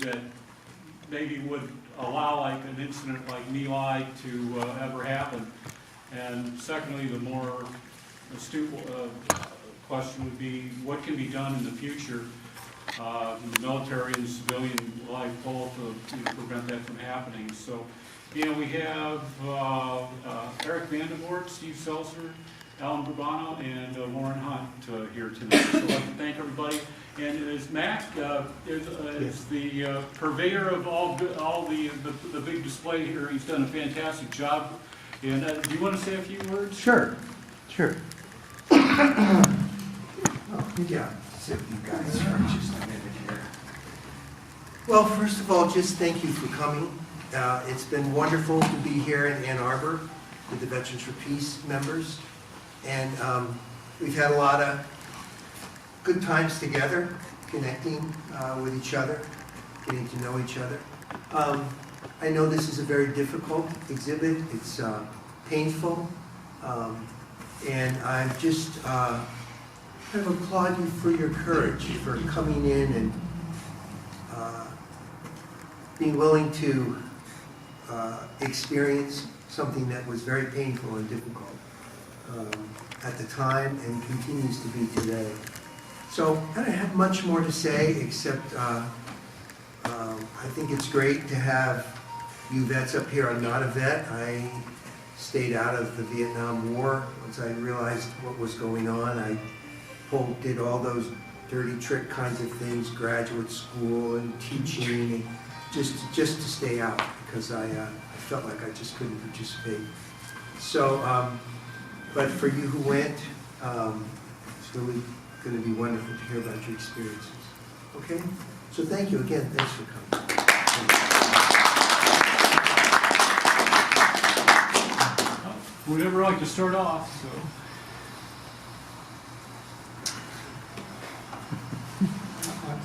that maybe would allow like an incident like My Lai to ever happen. And secondly, the more astute question would be, what can be done in the future in the military and civilian life both to prevent that from happening? So, you know, we have Eric Vandervoort, Steve Seltzer, Alan Burbano, and Lauren Hunt here tonight. So I'd like to thank everybody. And as Mac is the purveyor of all the big display here, he's done a fantastic job. And do you want to say a few words? Sure. Oh, yeah, sit with you guys for just a minute here. Well, first of all, just thank you for coming. It's been wonderful to be here in Ann Arbor with the Veterans for Peace members. And we've had a lot of good times together, connecting with each other, getting to know each other. I know this is a very difficult exhibit. It's painful. And I just kind of applaud you for your courage, for coming in and being willing to experience something that was very painful and difficult at the time and continues to be today. So I don't have much more to say except I think it's great to have you vets up here. I'm not a vet. I stayed out of the Vietnam War. Once I realized what was going on, I did all those dirty trick kinds of things, graduate school and teaching, and just to stay out because I felt like I just couldn't participate. So, but for you who went, it's really going to be wonderful to hear about your experiences. Okay? So thank you again. Thanks for coming. Would ever like to start off? So.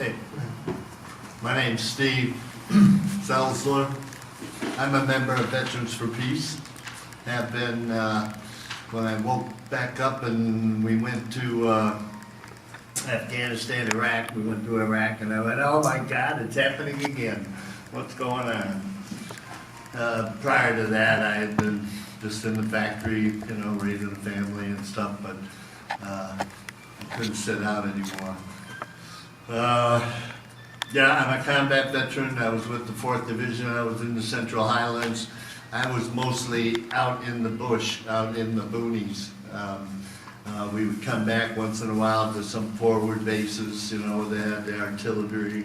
Hey, my name's Steve Seltzer. I'm a member of Veterans for Peace. Have been, when I woke back up and we went to Afghanistan, Iraq, we went to Iraq and I went, oh my God, it's happening again. What's going on? Prior to that, I had been just in the factory, you know, raising a family and stuff, but I couldn't sit out anymore. Yeah, I'm a combat veteran. I was with the 4th Division. I was in the Central Highlands. I was mostly out in the bush, out in the boonies. We would come back once in a while to some forward bases, you know, they had the artillery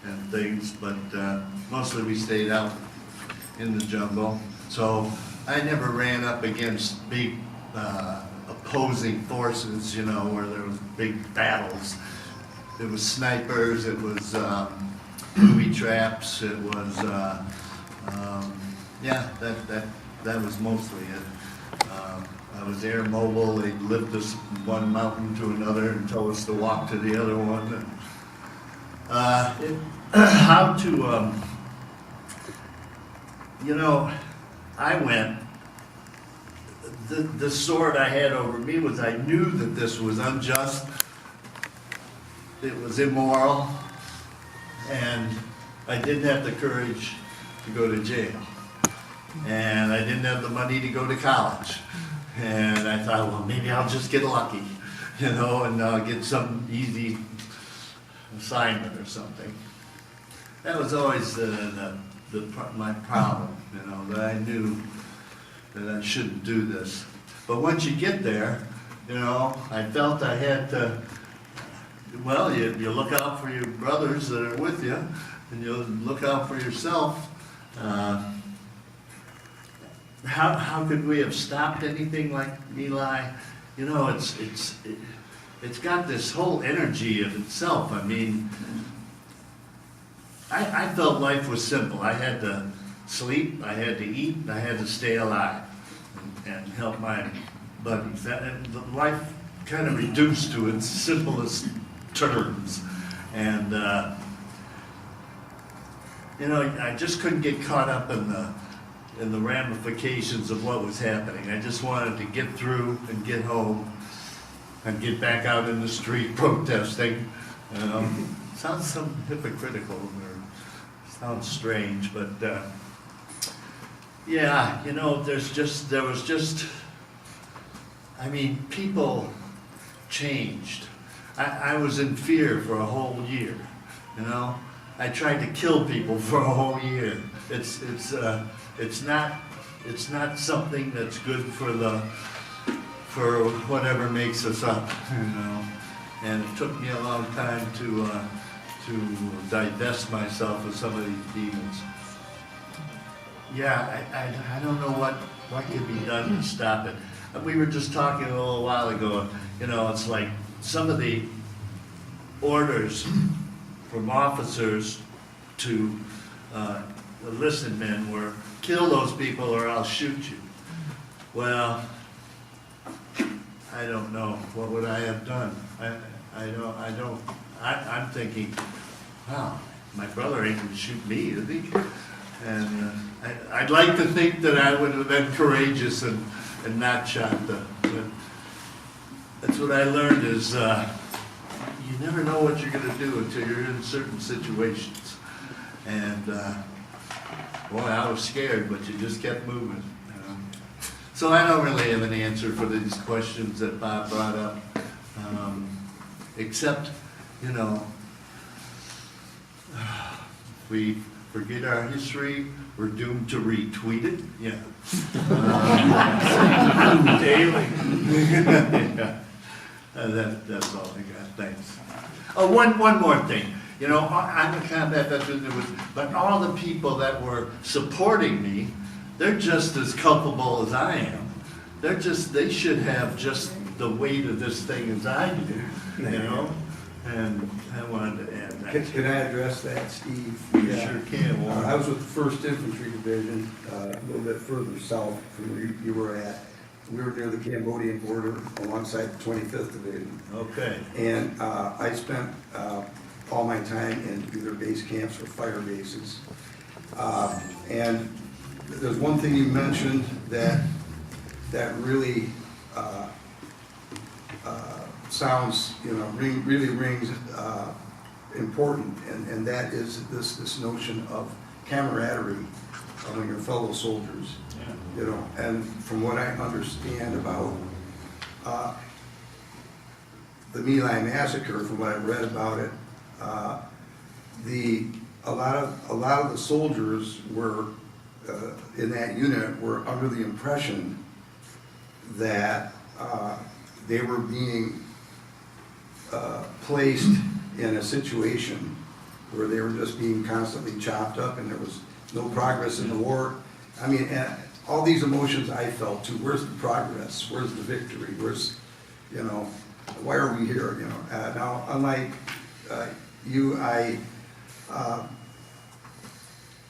and things, but mostly we stayed out in the jungle. So I never ran up against big opposing forces, you know, where there was big battles. It was snipers, it was booby traps, it was, yeah, that was mostly it. I was air mobile. They'd lift us from one mountain to another and tell us to walk to the other one. And, how to, you know, I went, the sword I had over me was I knew that this was unjust, it was immoral, and I didn't have the courage to go to jail. And I didn't have the money to go to college. And I thought, well, maybe I'll just get lucky, you know, and get some easy assignment or something. That was always my problem, you know, that I knew that I shouldn't do this. But once you get there, you know, I felt I had to, well, you look out for your brothers that are with you, and you look out for yourself. How could we have stopped anything like My Lai? You know, it's got this whole energy of itself. I mean, I felt life was simple. I had to sleep, I had to eat, and I had to stay alive and help my buddies. And life kind of reduced to its simplest terms. And, you know, I just couldn't get caught up in the ramifications of what was happening. I just wanted to get through and get home and get back out in the street protesting. Sounds some hypocritical or Sounds strange, but, yeah, you know, I mean, people changed. I was in fear for a whole year, you know? I tried to kill people for a whole year. It's not something that's good for whatever makes us up, you know? And it took me a long time to divest myself of some of these demons. Yeah, I don't know what can be done to stop it. We were just talking a little while ago, you know, it's like some of the orders from officers to the enlisted men were, kill those people or I'll shoot you. Well, I don't know. What would I have done? I'm thinking, wow, my brother ain't gonna shoot me, is he? And I'd like to think that I would have been courageous and not shot them. But that's what I learned is you never know what you're gonna do until you're in certain situations. And boy, I was scared, but you just kept moving. So I don't really have an answer for these questions that Bob brought up, except, you know, we forget our history, we're doomed to retweet it. Yeah. Daily. Yeah. That's all I got. Thanks. Oh, one more thing. You know, I'm a combat veteran, but all the people that were supporting me, they're just as culpable as I am. They should have just the weight of this thing as I do, you know? And I wanted to add that. Can I address that, Steve? You sure can. I was with the 1st Infantry Division, a little bit further south from where you were at. We were near the Cambodian border alongside the 25th Division. Okay. And I spent all my time in either base camps or fire bases. And there's one thing you mentioned that really sounds, you know, really rings important, and that is this notion of camaraderie among your fellow soldiers. Yeah. You know, and from what I understand about the My Lai massacre, from what I've read about it, a lot of the soldiers were in that unit were under the impression that they were being placed in a situation where they were just being constantly chopped up and there was no progress in the war. I mean, all these emotions I felt too. Where's the progress? Where's the victory? Where's, you know, why are we here? You know, now unlike you, I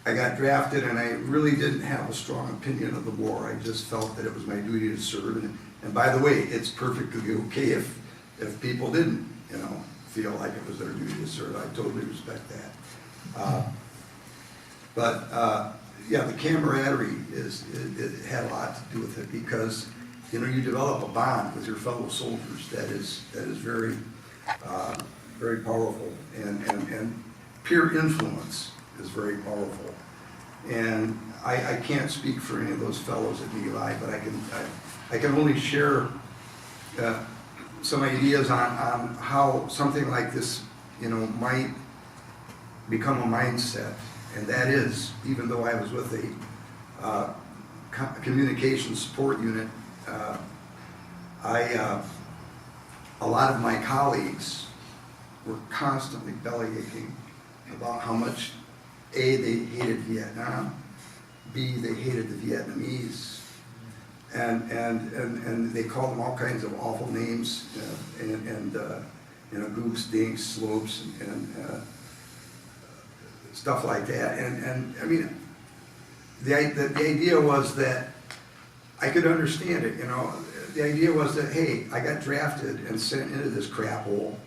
got drafted and I really didn't have a strong opinion of the war. I just felt that it was my duty to serve. And by the way, it's perfectly okay if people didn't, you know, feel like it was their duty to serve. I totally respect that. Yeah, the camaraderie it had a lot to do with it because, you know, you develop a bond with your fellow soldiers that is very, very powerful, and peer influence is very powerful. And I can't speak for any of those fellows at My Lai, but I can only share some ideas on how something like this, you know, might become a mindset. And that is, even though I was with a communications support unit, a lot of my colleagues were constantly bellyaching about how much A, they hated Vietnam, B, they hated the Vietnamese, and they called them all kinds of awful names, and you know, gooks, dinks, slopes, and stuff like that. And I mean, the idea was that I could understand it, you know. The idea was that, hey, I got drafted and sent into this crap hole,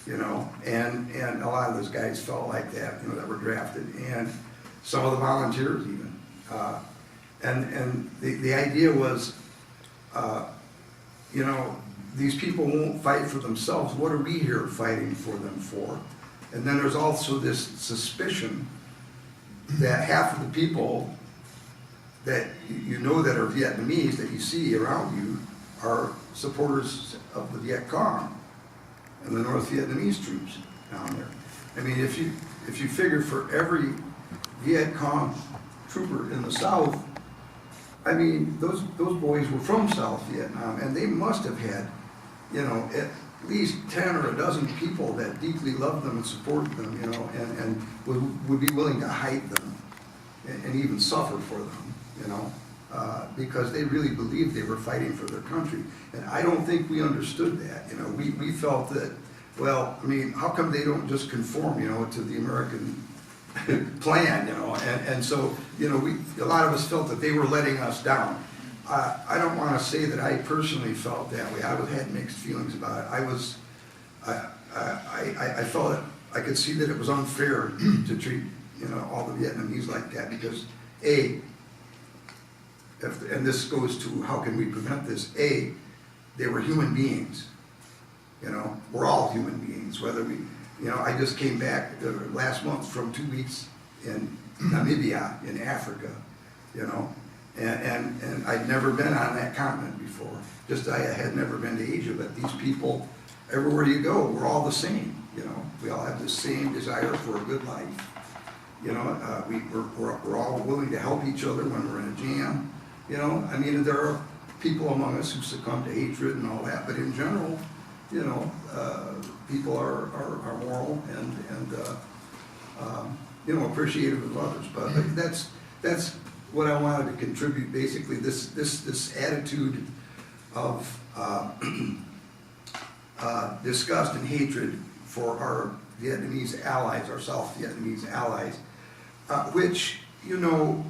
you know, and a lot of those guys felt like that, you know, that were drafted, and some of the volunteers even. And the idea was, you know, these people won't fight for themselves. What are we here fighting for them for? And then there's also this suspicion that half of the people that you know that are Vietnamese that you see around you are supporters of the Viet Cong and the North Vietnamese troops down there. I mean, if you figure for every Viet Cong trooper in the South, I mean, those boys were from South Vietnam, and they must have had, you know, at least 10 or a dozen people that deeply loved them and supported them, you know, and would be willing to hide them and even suffer for them, you know, because they really believed they were fighting for their country. And I don't think we understood that, you know. We felt that, well, I mean, how come they don't just conform, you know, to the American plan, you know, and so, you know, a lot of us felt that they were letting us down. I don't want to say that I personally felt that way. I had mixed feelings about it. I felt it, I could see that it was unfair to treat, you know, all the Vietnamese like that because, and this goes to how can we prevent this, they were human beings, you know, we're all human beings, whether we, you know, I just came back last month from 2 weeks in Namibia, in Africa, you know, and I'd never been on that continent before. Just I had never been to Asia, but these people, everywhere you go, we're all the same, you know. We all have the same desire for a good life. You know, we're all willing to help each other when we're in a jam, you know. I mean, there are people among us who succumb to hatred and all that, but in general, you know, people are moral and you know, appreciative of others. But that's what I wanted to contribute. Basically, this attitude of disgust and hatred for our Vietnamese allies, our South Vietnamese allies, which, you know,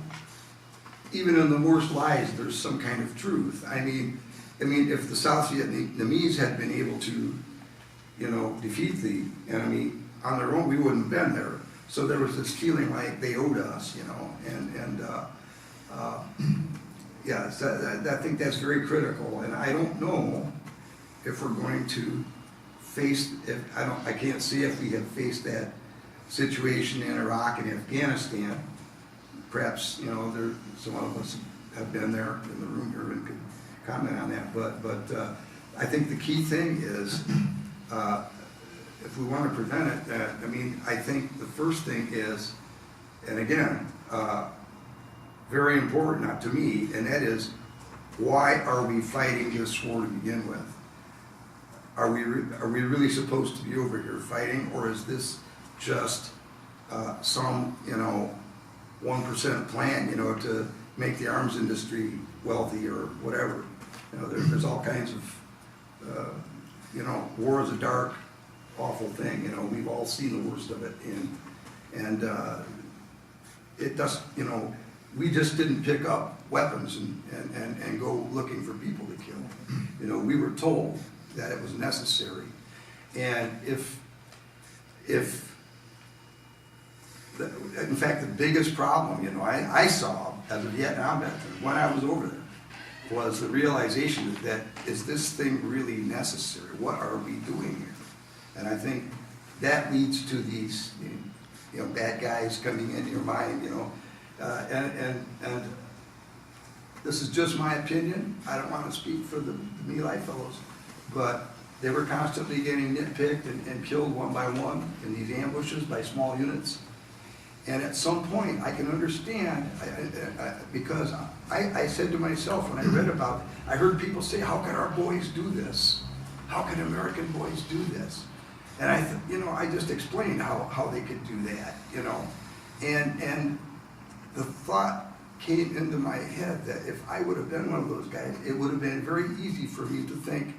even in the worst lies, there's some kind of truth. I mean, if the South Vietnamese had been able to, you know, defeat the enemy on their own, we wouldn't have been there. So there was this feeling like they owed us, you know, yeah, so I think that's very critical. And I don't know if we're going to face, I can't see if we have faced that situation in Iraq and Afghanistan. Perhaps, you know, some of us have been there in the room here and could comment on that, but I think the key thing is, if we want to prevent it, I mean, I think the first thing is, and again, very important to me, and that is, why are we fighting this war to begin with? Are we really supposed to be over here fighting, or is this just some, you know, 1% plan, you know, to make the arms industry wealthy or whatever? You know, there's all kinds of, you know, war is a dark, awful thing. You know, we've all seen the worst of it, and it does. You know, we just didn't pick up weapons and go looking for people to kill. You know, we were told that it was necessary, and in fact, the biggest problem, you know, I saw as a Vietnam veteran when I was over there, was the realization that, is this thing really necessary? What are we doing here? And I think that leads to these, you know, bad guys coming into your mind, you know, and this is just my opinion. I don't want to speak for the My Lai fellows, but they were constantly getting nitpicked and killed one by one in these ambushes by small units. And at some point, I can understand, because I said to myself when I read about it, I heard people say, how can our boys do this? How can American boys do this? And I just explained how they could do that, you know. And the thought came into my head that if I would have been one of those guys, it would have been very easy for me to think,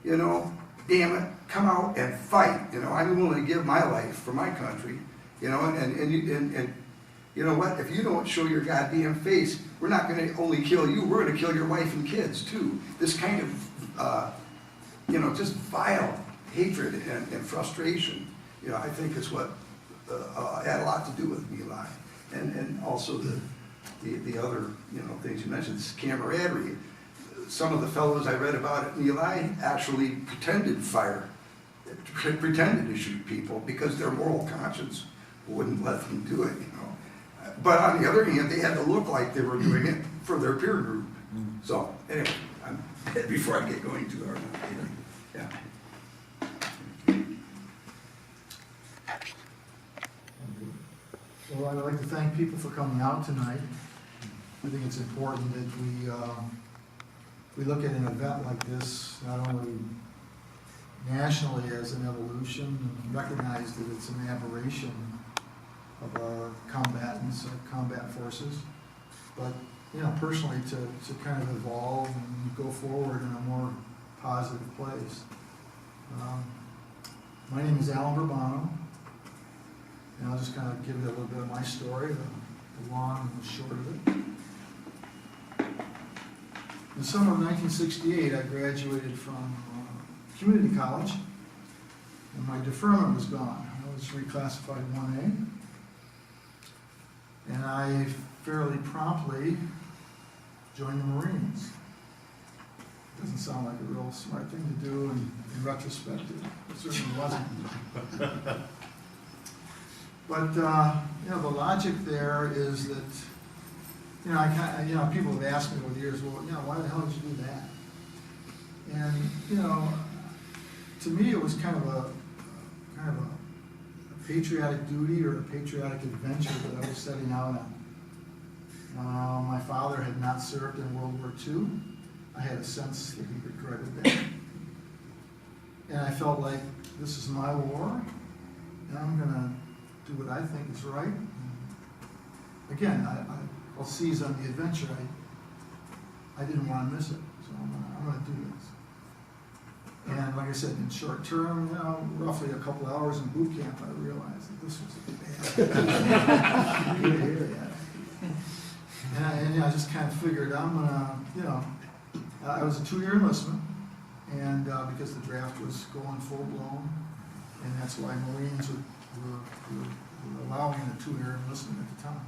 you know, damn it, come out and fight. You know, I'm willing to give my life for my country. You know, and you know what? If you don't show your goddamn face, we're not going to only kill you. We're going to kill your wife and kids too. This kind of, you know, just vile hatred and frustration. You know, I think is what had a lot to do with My Lai, and also the other, you know, things you mentioned. This camaraderie. Some of the fellows I read about at My Lai actually pretended to shoot people because their moral conscience wouldn't let them do it, you know. But on the other hand, they had to look like they were doing it for their peer group. So, anyway, before I get going too hard, yeah. Well, I'd like to thank people for coming out tonight. I think it's important that we look at an event like this, not only nationally as an evolution, and recognize that it's an aberration of our combatants, our combat forces, but, you know, personally to kind of evolve and go forward in a more positive place. My name is Alan Burbano, and I'll just kind of give you a little bit of my story, the long and the short of it. In the summer of 1968, I graduated from community college, and my deferment was gone. I was reclassified 1A, and I fairly promptly joined the Marines. Doesn't sound like a real smart thing to do, and in retrospect, it certainly wasn't. But you know, the logic there is that, you know, people have asked me over the years, well, you know, why the hell did you do that? And you know, to me, it was kind of a patriotic duty or a patriotic adventure that I was setting out on. My father had not served in World War II. I had a sense that he regretted that. And I felt like, this is my war, and I'm going to do what I think is right. And again, I'll seize on the adventure. I didn't want to miss it, so I'm going to do this. And like I said, in short term, you know, roughly a couple hours in boot camp, I realized that this was a bad. And I just kind of figured I'm gonna, you know, I was a 2-year enlistment, and because the draft was going full blown, and that's why Marines were allowing a 2-year enlistment at the time.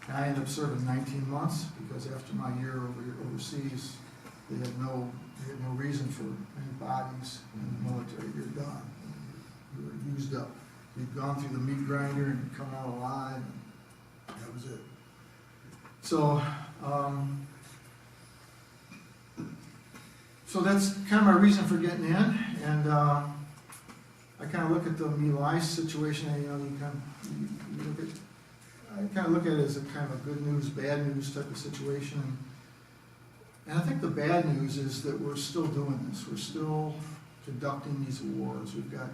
And I ended up serving 19 months because after my year overseas, they had no reason for any bodies in the military. You're done. You were used up. You'd gone through the meat grinder and you'd come out alive, and that was it. So, so that's kind of my reason for getting in, and I kind of look at the My Lai situation. And, you know, I kind of look at it as a kind of a good news, bad news type of situation. And I think the bad news is that we're still doing this. We're still conducting these wars. We've got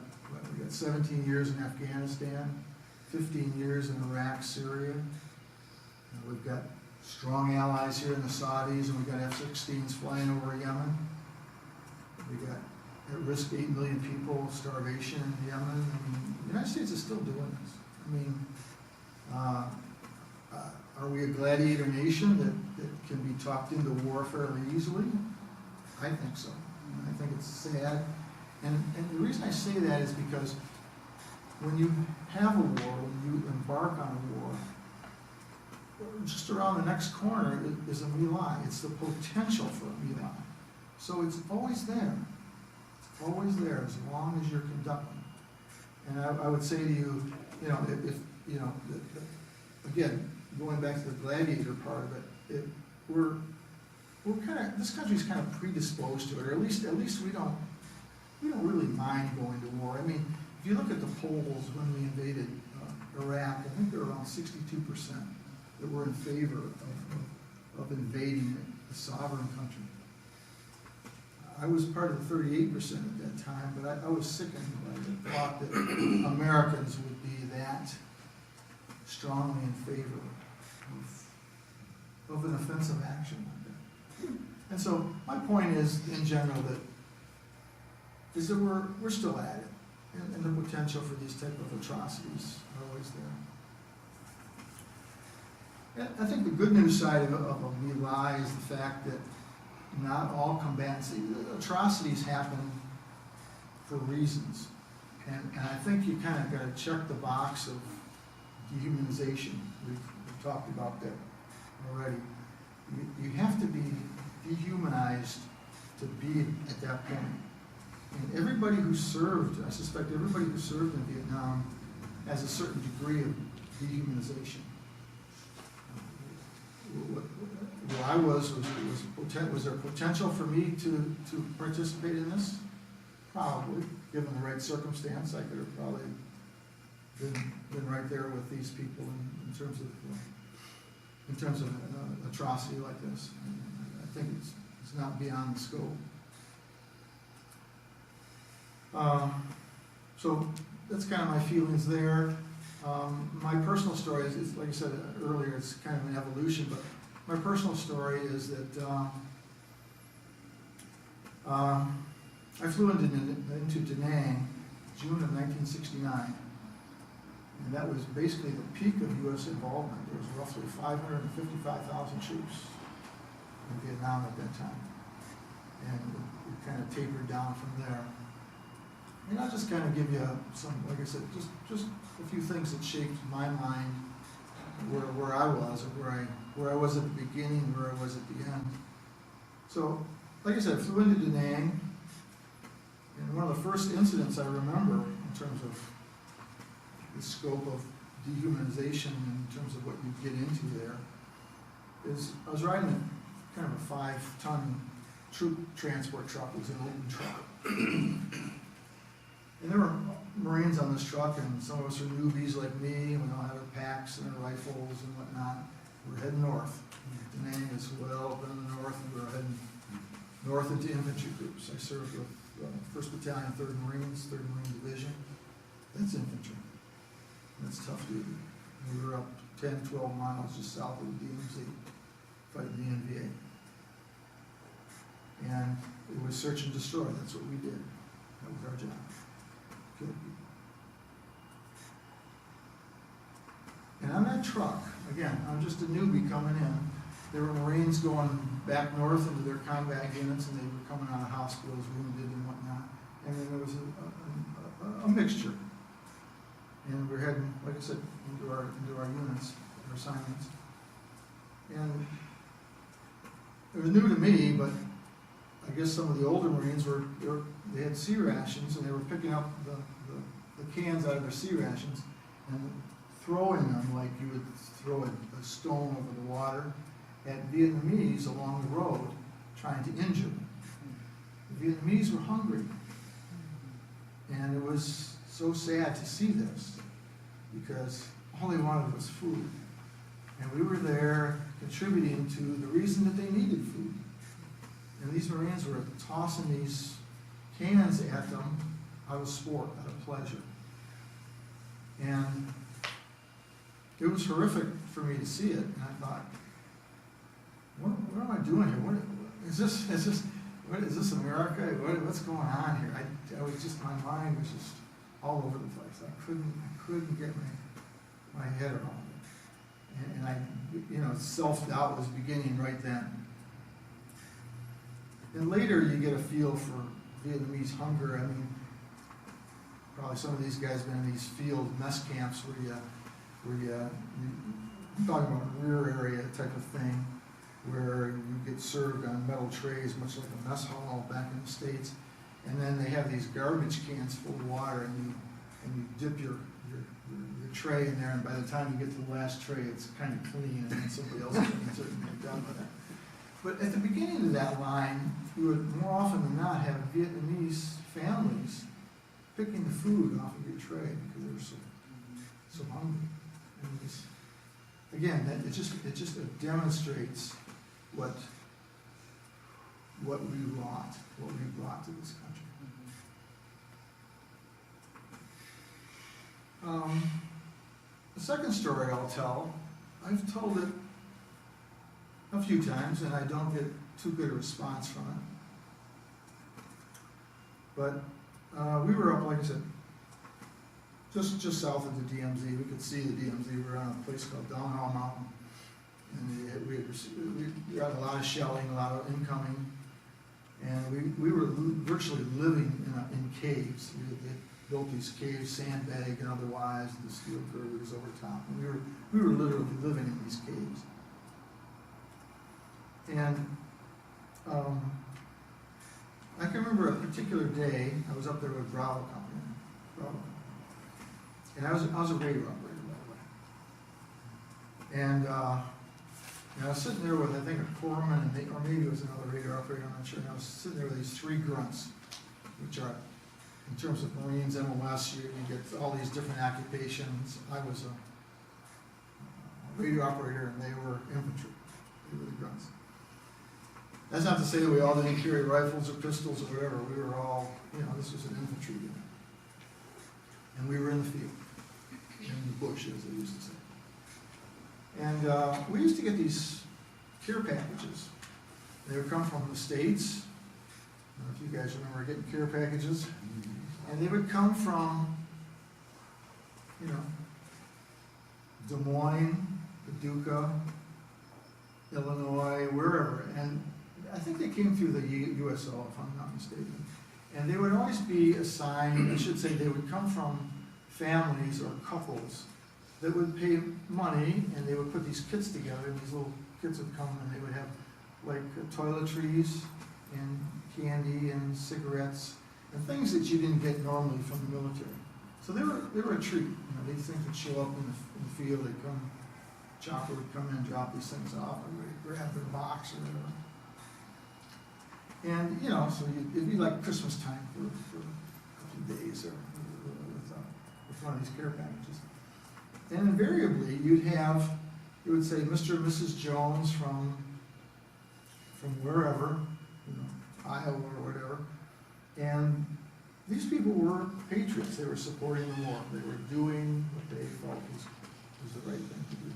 17 years in Afghanistan, 15 years in Iraq, Syria. We've got strong allies here in the Saudis, and we've got F-16s flying over Yemen. We've got at risk 8 million people, starvation in Yemen. I mean, the United States is still doing this. I mean, are we a gladiator nation that can be talked into war fairly easily? I think so. I think it's sad. And the reason I say that is because when you have a war, when you embark on a war, just around the next corner is a My Lai. It's the potential for a My Lai. So it's always there. It's always there as long as you're conducting. And I would say to you, you know, if you know, again, going back to the gladiator part of it, we're kind of, this country's kind of predisposed to it, or at least we don't really mind going to war. I mean, if you look at the polls when we invaded Iraq, I think there were around 62% that were in favor of invading a sovereign country. I was part of the 38% at that time, but I was sickened by the thought that Americans would be that strongly in favor of an offensive action like that. And so my point is, in general, that we're still at it, and the potential for these type of atrocities are always there. And I think the good news side of a My Lai is the fact that not all combatants, atrocities happen for reasons. And I think you kind of got to check the box of dehumanization. We've talked about that already. You have to be dehumanized to be at that point. And everybody who served, I suspect everybody who served in Vietnam has a certain degree of dehumanization. where I was there potential for me to participate in this? Probably, given the right circumstance, I could have probably been right there with these people in terms of atrocity like this. I think it's not beyond the scope. So that's kind of my feelings there. My personal story is, like I said earlier, it's kind of an evolution, but my personal story is that I flew into Da Nang June of 1969, and that was basically the peak of U.S. involvement. There was roughly 555,000 troops in Vietnam at that time, and it kind of tapered down from there. And I'll just kind of give you some, like I said, just a few things that shaped my mind, where I was, or where I was at the beginning, where I was at the end. So, like I said, I flew into Da Nang, and one of the first incidents I remember in terms of the scope of dehumanization, in terms of what you get into there, is I was riding a kind of a 5-ton troop transport truck. It was an open truck. And there were Marines on this truck, and some of us are newbies like me, and we all had our packs and our rifles and whatnot. We're heading north. Da Nang is well up in the north, and we were heading north into infantry groups. I served with 1st Battalion, 3rd Marines, 3rd Marine Division. That's infantry. That's tough duty. We were up 10, 12 miles just south of the DMZ, fighting the NVA. And it was search and destroy. That's what we did. That was our job. Kill people. And on that truck, again, I'm just a newbie coming in. There were Marines going back north into their combat units, and they were coming out of hospitals, wounded and whatnot. And then there was a mixture. And we're heading, like I said, into our units, our assignments. And it was new to me, but I guess some of the older Marines they had sea rations, and they were picking up the cans out of their sea rations and throwing them like you would throw a stone over the water at Vietnamese along the road, trying to injure them. The Vietnamese were hungry. And it was so sad to see this, because all they wanted was food. And we were there contributing to the reason that they needed food. And these Marines were tossing these cans at them out of sport, out of pleasure. And it was horrific for me to see it. And I thought, what am I doing here? What is this America? What's going on here? I was just, my mind was just all over the place. I couldn't get my head around it. And self-doubt was beginning right then. And later you get a feel for Vietnamese hunger. I mean, probably some of these guys have been in these field mess camps where you're talking about rear area type of thing, where you get served on metal trays, much like a mess hall back in the States. And then they have these garbage cans full of water, and you dip your tray in there, and by the time you get to the last tray, it's kind of clean, and then somebody else cleans it, and you're done with it. But at the beginning of that line, you would more often than not have Vietnamese families picking the food off of your tray because they were so hungry. And it just demonstrates what we brought to this country. The second story I'll tell, I've told it a few times, and I don't get too good a response from it. But we were up, like I said, just south of the DMZ. We could see the DMZ. We were on a place called Downhall Mountain, and we had a lot of shelling, a lot of incoming, and we were virtually living in caves. They built these caves, sandbag and otherwise, the steel girders over top, and we were literally living in these caves. And I can remember a particular day, I was up there with Bravo Company. And I was a radio operator, by the way. And And I was sitting there with, I think, a corpsman, and or maybe it was another radio operator, I'm not sure, and I was sitting there with these three grunts, which are, in terms of Marines, MOS, you get all these different occupations. I was a radio operator, and they were infantry. They were the grunts. That's not to say that we all didn't carry rifles or pistols or whatever. We were all, this was an infantry unit. And we were in the field, in the bush, as they used to say. And we used to get these care packages. They would come from the States. I don't know if you guys remember getting care packages. And they would come from, Des Moines, Paducah, Illinois, wherever. And I think they came through the USO, if I'm not mistaken. And they would always be assigned, I should say, they would come from families or couples that would pay money, and they would put these kits together, and these little kids would come, and they would have like toiletries and candy and cigarettes and things that you didn't get normally from the military. So they were a treat. These things would show up in the field. They'd come, chopper would come in and drop these things off, and we'd grab their box or whatever. And so it'd be like Christmas time for a few days or with one of these care packages. And invariably, it would say Mr. and Mrs. Jones from wherever, Iowa or whatever. And these people were patriots. They were supporting the war. They were doing what they felt was the right thing to do.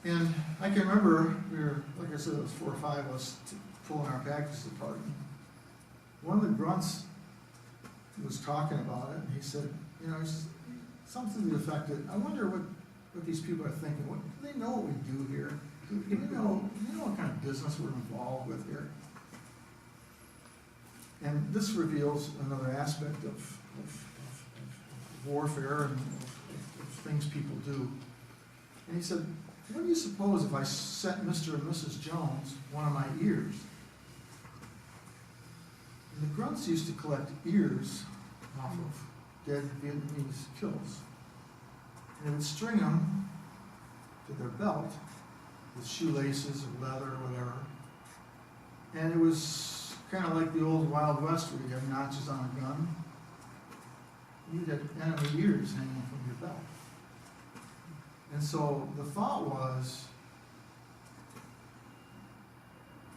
And I can remember, we were, like I said, it was 4 or 5 of us pulling our packages apart. And one of the grunts was talking about it, and he said, he says, something to the effect that, I wonder what these people are thinking. Do they know what we do here? Do you know what kind of business we're involved with here? And this reveals another aspect of warfare and of things people do. And he said, what do you suppose if I sent Mr. and Mrs. Jones one of my ears? And the grunts used to collect ears off of dead Vietnamese kills. And they would string them to their belt with shoelaces or leather or whatever. And it was kind of like the old Wild West where you have notches on a gun. You had enemy ears hanging from your belt. And so the thought was,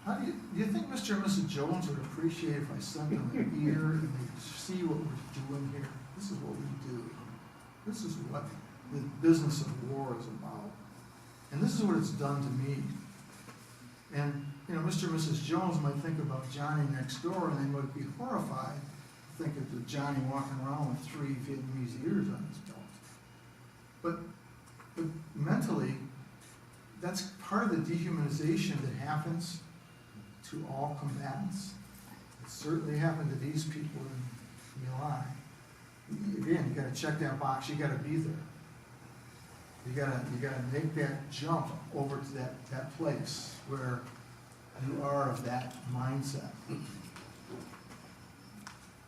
do you think Mr. and Mrs. Jones would appreciate if I sent them an ear and they'd see what we're doing here? This is what we do. This is what the business of war is about. And this is what it's done to me. And, Mr. and Mrs. Jones might think about Johnny next door, and they might be horrified to think of Johnny walking around with 3 Vietnamese ears on his belt. But mentally, that's part of the dehumanization that happens to all combatants. It certainly happened to these people in Eli. Again, you got to check that box. You got to be there. You got to make that jump over to that place where you are of that mindset.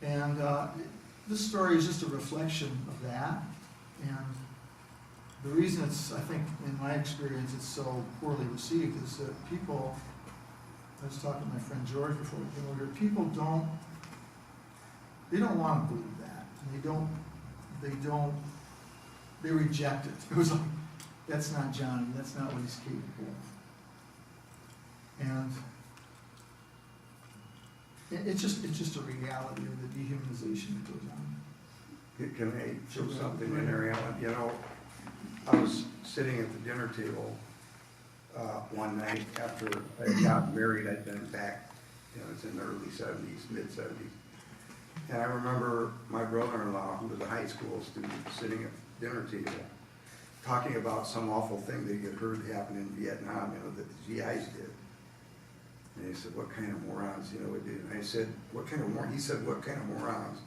And this story is just a reflection of that. And the reason it's, I think, in my experience, it's so poorly received is that people, I was talking to my friend George before we came over here, people don't want to believe that. And they reject it. It was like, that's not Johnny, that's not what he's capable of. And it's just a reality of the dehumanization that goes on. Can I throw something in there, Alan? I was sitting at the dinner table one night after I got married. I'd been back, it's in the early 70s, mid-70s. And I remember my brother-in-law, who was a high school student, sitting at the dinner table, talking about some awful thing that he had heard happen in Vietnam, that the GIs did. And he said, what kind of morons, would do? And I said, he said, what kind of morons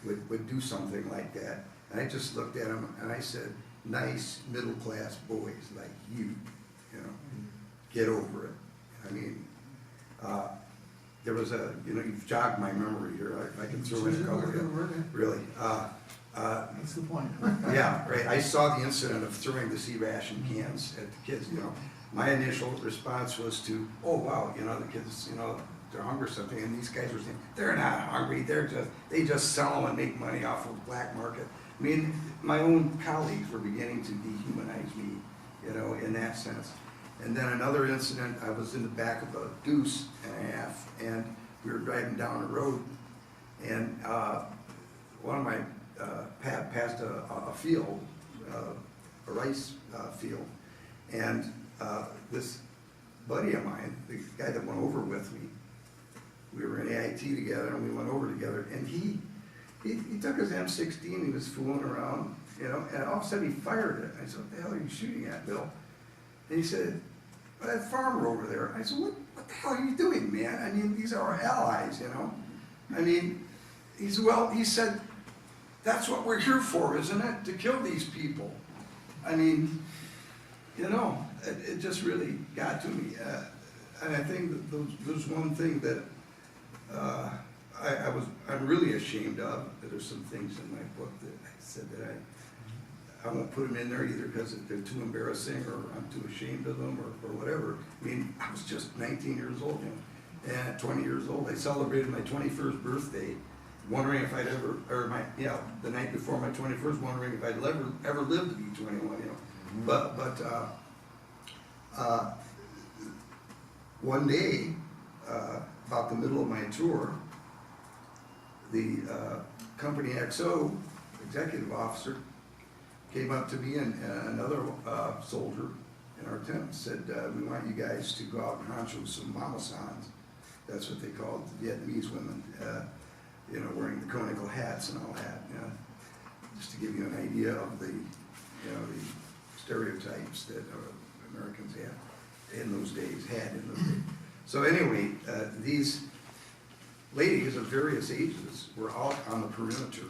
would do something like that? And I just looked at him and I said, nice middle-class boys like you, get over it. I mean, there was you've jogged my memory here. I can throw in a couple of really. That's the point. Yeah, right. I saw the incident of throwing the sea ration cans at the kids, you know. My initial response was to, oh, wow, you know, the kids, you know, they're hungry or something, and these guys were saying, they're not hungry, they just sell them and make money off of the black market. I mean, my own colleagues were beginning to dehumanize me, you know, in that sense. And then another incident, I was in the back of a Deuce and a half, and we were driving down the road, and one of my passed a field, a rice field, and this buddy of mine, the guy that went over with me, we were in AIT together, and we went over together, and he took his M16, he was fooling around, you know, and all of a sudden he fired it. I said, what the hell are you shooting at, Bill? And he said, well, that farmer over there. I said, what the hell are you doing, man? I mean, these are our allies, you know? I mean, he said, well, he said, that's what we're here for, isn't it? To kill these people. I mean, you know, it just really got to me. And I think that there's one thing that I'm really ashamed of. There's some things in my book that I said that I won't put them in there either because they're too embarrassing or I'm too ashamed of them or whatever. I mean, I was just 19 years old, you know, and 20 years old. I celebrated my 21st birthday, wondering if I'd ever, the night before my 21st, wondering if I'd ever live to be 21, you know. Mm-hmm. But one day, about the middle of my tour, the company XO executive officer came up to me and another soldier in our tent and said, we want you guys to go out and honcho some mamasans. That's what they called the Vietnamese women, you know, wearing the conical hats and all that, you know, just to give you an idea of the, you know, the stereotypes that Americans had in those days. So anyway, these ladies of various ages were out on the perimeter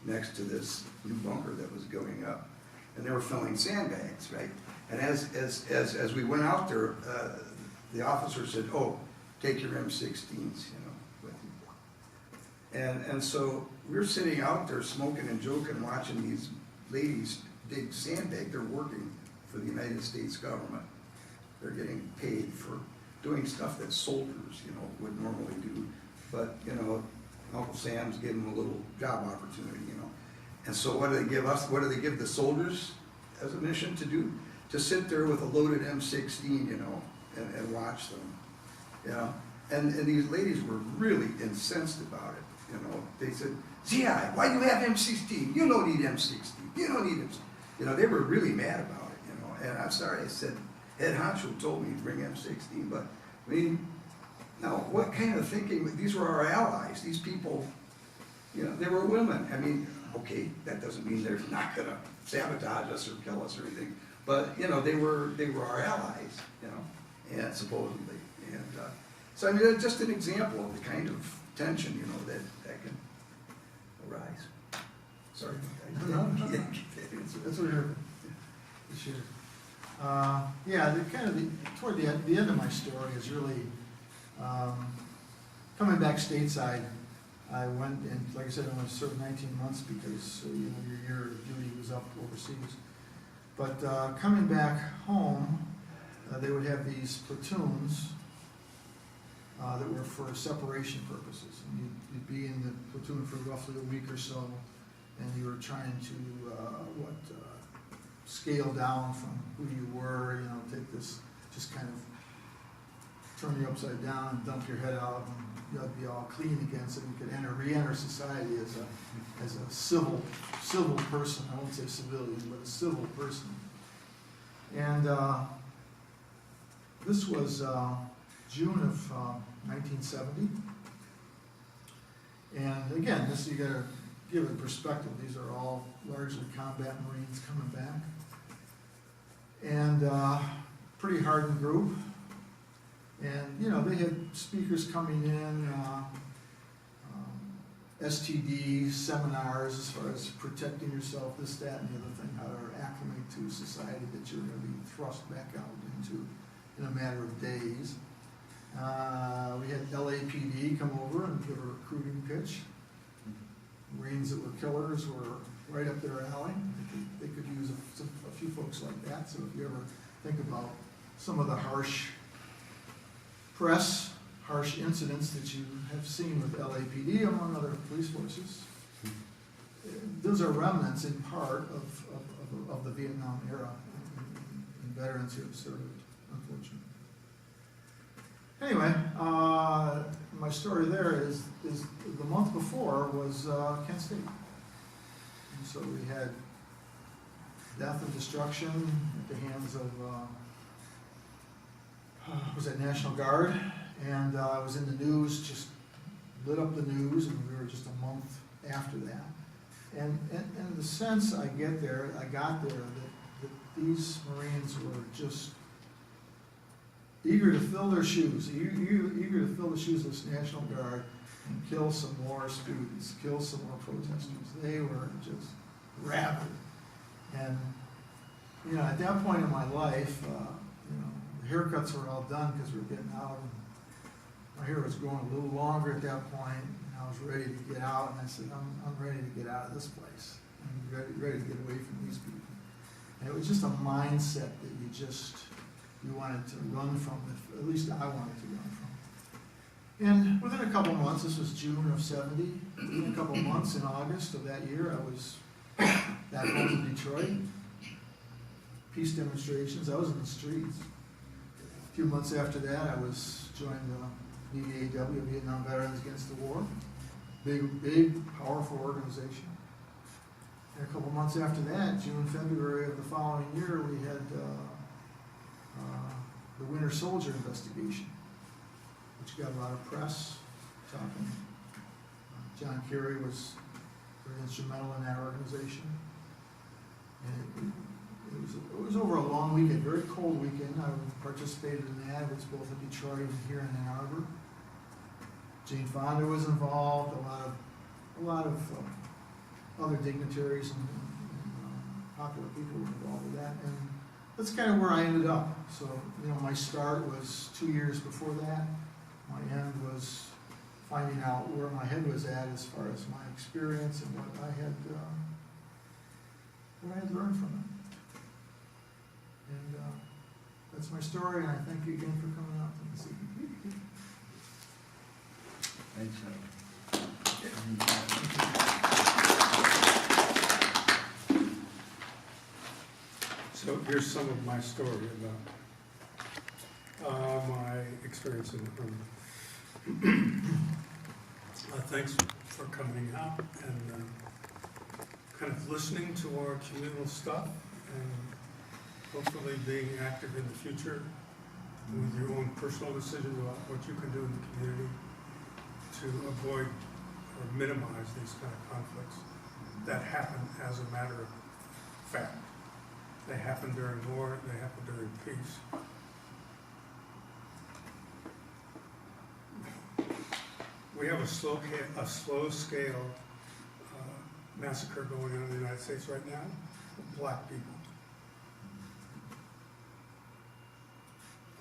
next to this new bunker that was going up, and they were filling sandbags, right? And as we went out there, the officer said, "Oh, take your M16s, you know, with you." And so we're sitting out there smoking and joking, watching these ladies dig sandbag. They're working for the United States government. They're getting paid for doing stuff that soldiers, you know, would normally do. But, you know, Uncle Sam's giving them a little job opportunity, you know. And so what do they give us? What do they give the soldiers as a mission to do? To sit there with a loaded M16, you know, and watch them, you know. And these ladies were really incensed about it, you know. They said, "GI, why do you have M16? You don't need M16. You don't need M16." You know, they were really mad about it, you know. And I'm sorry, I said, Head Honcho told me to bring M16, but I mean, now what kind of thinking? These were our allies. These people, you know, they were women. I mean, okay, that doesn't mean they're not going to sabotage us or kill us or anything, but you know, they were our allies, you know, and supposedly. And so I mean, that's just an example of the kind of tension, you know, that can arise. Sorry, No. That's what you're sure. Yeah, toward the end of my story is really coming back stateside. I went and, like I said, I went to serve 19 months because you know, your year of duty was up overseas. But coming back home, they would have these platoons that were for separation purposes. And you'd be in the platoon for roughly a week or so, and you were trying to scale down from who you were, you know, take this, just kind of turn you upside down and dump your head out, and you'd be all clean again, so you could re-enter society as a civil person. I won't say civilian, but a civil person. And this was June of 1970. And again, this you gotta give it perspective. These are all largely combat Marines coming back. And pretty hardened group. And, you know, they had speakers coming in, STD seminars as far as protecting yourself, this, that, and the other thing, how to acclimate to society that you're going to be thrust back out into in a matter of days. We had LAPD come over and give a recruiting pitch. Marines that were killers were right up their alley. They could use a few folks like that. So if you ever think about some of the harsh press, harsh incidents that you have seen with LAPD among other police forces, those are remnants in part of the Vietnam era and veterans who have served, unfortunately. Anyway, my story there is the month before was Kent State. And so we had death and destruction at the hands of, was that National Guard? And I was in the news, just lit up the news, and we were just a month after that. And the sense I got there, that these Marines were just eager to fill their shoes, eager to fill the shoes of this National Guard and kill some more students, kill some more protesters. They were just rabid. And, you know, at that point in my life, the haircuts were all done because we were getting out. And my hair was growing a little longer at that point, and I was ready to get out. And I said, I'm ready to get out of this place. I'm ready to get away from these people. And it was just a mindset that you wanted to run from, at least I wanted to run from. And within a couple months, this was June of '70, within a couple months in August of that year, I was back home in Detroit. Peace demonstrations, I was in the streets. A few months after that, I joined the VVAW, Vietnam Veterans Against the War. Big, powerful organization. And a couple months after that, June, February of the following year, we had the Winter Soldier investigation, which got a lot of press talking. John Kerry was very instrumental in that organization. And it was over a long weekend, very cold weekend. I participated in that. It was both in Detroit and here in Ann Arbor. Jane Fonda was involved, a lot of other dignitaries and popular people were involved with that. And that's kind of where I ended up. So, my start was 2 years before that. My end was finding out where my head was at as far as my experience and what I had learned from it. And that's my story, and I thank you again for coming out this evening. Thanks, So here's some of my story about my experience in the Army. Thanks for coming out and kind of listening to our communal stuff and hopefully being active in the future with your own personal decisions about what you can do in the community to avoid or minimize these kind of conflicts that happen as a matter of fact. They happen during war, they happen during peace. We have a slow-scale massacre going on in the United States right now of black people.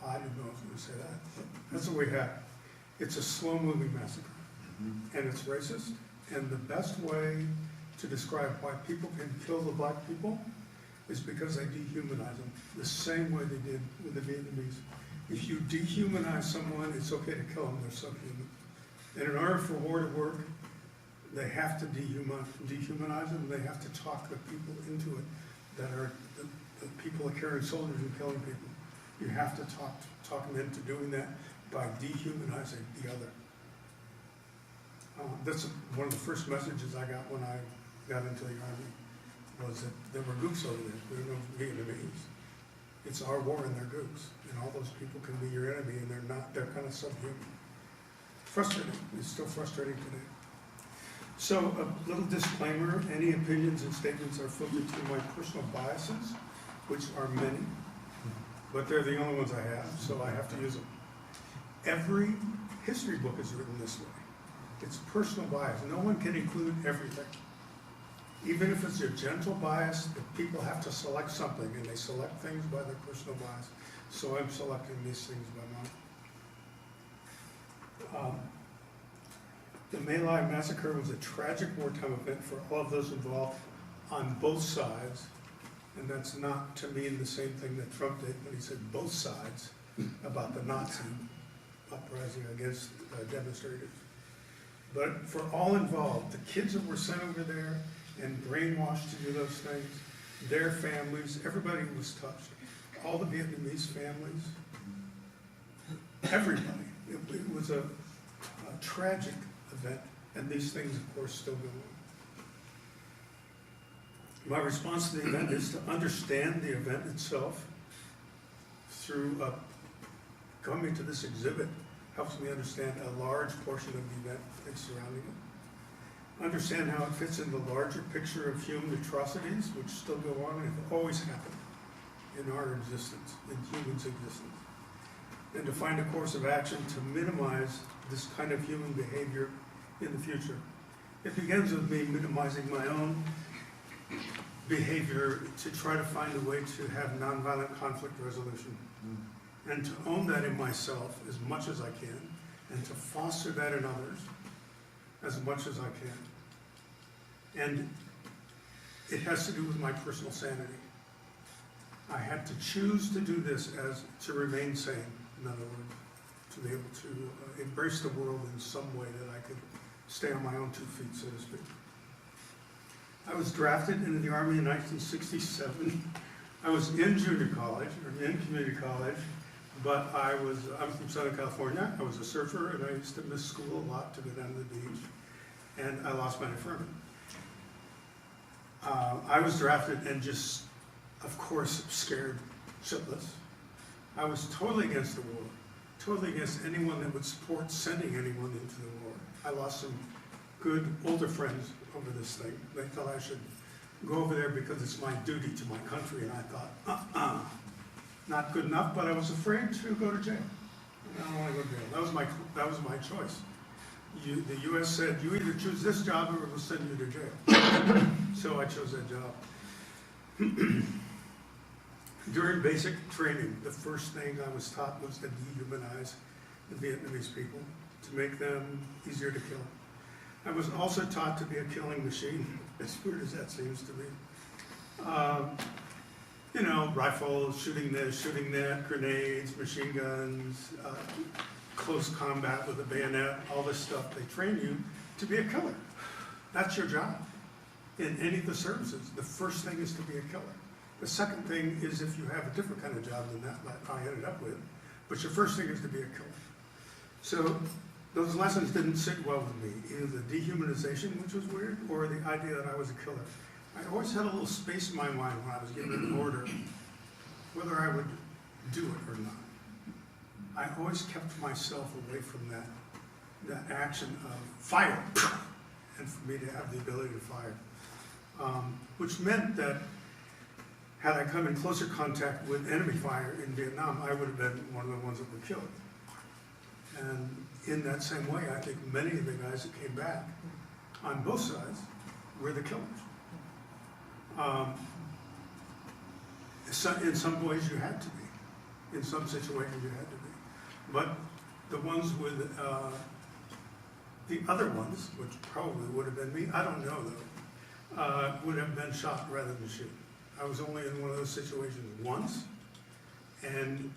I didn't know I was going to say that, but that's what we have. It's a slow-moving massacre, and it's racist. And the best way to describe why people can kill the black people is because they dehumanize them, the same way they did with the Vietnamese. If you dehumanize someone, it's okay to kill them, they're subhuman. And in order for war to work, they have to dehumanize them, they have to talk the people into it that are the people that carry soldiers and killing people. You have to talk them into doing that by dehumanizing the other. That's one of the first messages I got when I got into the Army, was that there were gooks over there. There were no Vietnamese. It's our war and they're gooks. And all those people can be your enemy and they're not, they're kind of subhuman. Frustrating, it's still frustrating today. So a little disclaimer, any opinions and statements are filtered through my personal biases, which are many, but they're the only ones I have, so I have to use them. Every history book is written this way. It's personal bias. No one can include everything. Even if it's a gentle bias, the people have to select something, and they select things by their personal bias. So I'm selecting these things by mine. The My Lai massacre was a tragic wartime event for all of those involved on both sides. And that's not to mean the same thing that Trump did when he said both sides about the Nazi uprising against demonstrators. But for all involved, the kids that were sent over there and brainwashed to do those things, their families, everybody was touched. All the Vietnamese families, everybody. It was a tragic event, and these things, of course, still go on. My response to the event is to understand the event itself through coming to this exhibit helps me understand a large portion of the event that's surrounding it. Understand how it fits in the larger picture of human atrocities, which still go on and have always happened in our existence, in humans' existence. And to find a course of action to minimize this kind of human behavior in the future. It begins with me minimizing my own behavior to try to find a way to have nonviolent conflict resolution. And to own that in myself as much as I can, and to foster that in others as much as I can. And it has to do with my personal sanity. I had to choose to do this as to remain sane, in other words, to be able to embrace the world in some way that I could stay on my own 2 feet, so to speak. I was drafted into the Army in 1967. I was in junior college, or in community college, but I'm from Southern California. I was a surfer, and I used to miss school a lot to go down to the beach, and I lost my deferment. I was drafted and just, of course, scared shitless. I was totally against the war, totally against anyone that would support sending anyone into the war. I lost some good older friends over this thing. They thought I should go over there because it's my duty to my country, and I thought, not good enough, but I was afraid to go to jail. I don't want to go to jail. That was my choice. The U.S. said, you either choose this job or we'll send you to jail. So I chose that job. During basic training, the first thing I was taught was to dehumanize the Vietnamese people, to make them easier to kill. I was also taught to be a killing machine, as weird as that seems to be. You know, rifles, shooting this, shooting that, grenades, machine guns, close combat with a bayonet, all this stuff. They train you to be a killer. That's your job. In any of the services, the first thing is to be a killer. The second thing is if you have a different kind of job than that I ended up with, but your first thing is to be a killer. So those lessons didn't sit well with me, either the dehumanization, which was weird, or the idea that I was a killer. I always had a little space in my mind when I was given an order, whether I would do it or not. I always kept myself away from that action of fire, and for me to have the ability to fire. Which meant that had I come in closer contact with enemy fire in Vietnam, I would have been one of the ones that were killed. And in that same way, I think many of the guys that came back on both sides were the killers. In some ways you had to be. In some situations you had to be. But the ones with the other ones, which probably would have been me, I don't know though, would have been shot rather than shoot. I was only in one of those situations once, and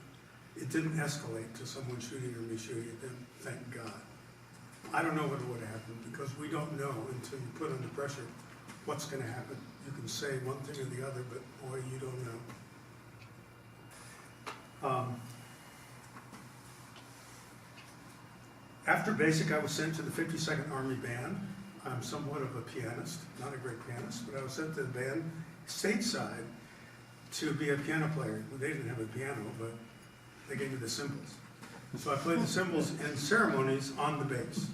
it didn't escalate to someone shooting or me shooting at them, thank God. I don't know what would have happened, because we don't know until you put under pressure what's going to happen. You can say one thing or the other, but boy, you don't know. After basic, I was sent to the 52nd Army Band. I'm somewhat of a pianist, not a great pianist, but I was sent to the band stateside to be a piano player. Well, they didn't have a piano, but they gave me the cymbals. So I played the cymbals in ceremonies on the bass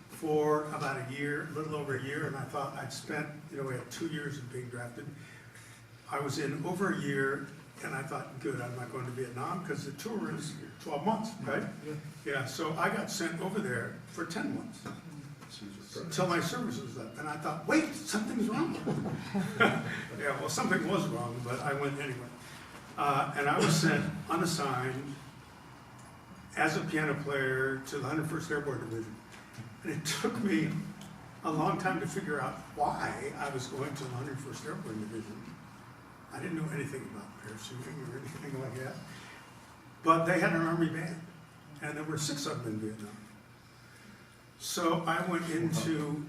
for about a year, a little over a year, and I thought I'd spent, we had 2 years of being drafted. I was in over a year, and I thought, good, I'm not going to Vietnam, because the tour is 12 months, right? Yeah, so I got sent over there for 10 months, until my service was up, and I thought, wait, something's wrong. Yeah, well, something was wrong, but I went anyway. And I was sent unassigned as a piano player to the 101st Airborne Division. And it took me a long time to figure out why I was going to the 101st Airborne Division. I didn't know anything about parachuting or anything like that. But they had an Army band, and there were 6 of them in Vietnam. So I went into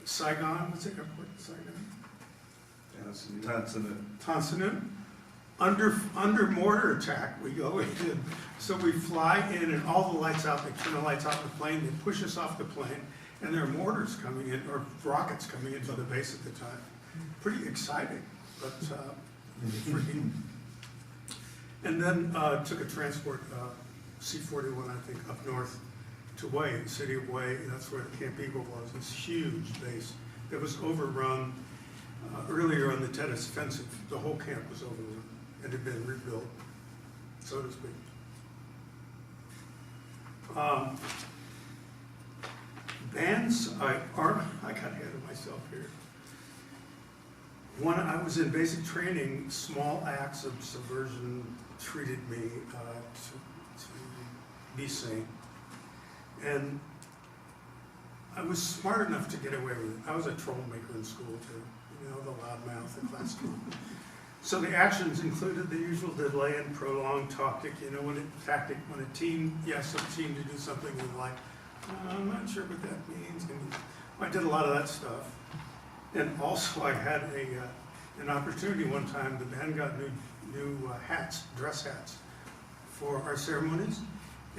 Saigon. What's the airport in Saigon? Tan Son Nhut. Under mortar attack, we go in. So we fly in, and all the lights out. They turn the lights off the plane. They push us off the plane, and there are mortars coming in, or rockets coming into the base at the time. Pretty exciting, but freaking. And then took a transport, C-41, I think, up north to Hue, the city of Hue. That's where the Camp Eagle was, this huge base that was overrun earlier on the Tet Offensive. The whole camp was overrun and had been rebuilt, so to speak. Bands, I got ahead of myself here. When I was in basic training, small acts of subversion treated me to be sane. And I was smart enough to get away with it. I was a troublemaker in school too, the loudmouth, the class clown. So the actions included the usual delay and prolonged tactic, when a team, yes, a team to do something and like, I'm not sure what that means. And I did a lot of that stuff. And also I had an opportunity one time, the band got new hats, dress hats for our ceremonies.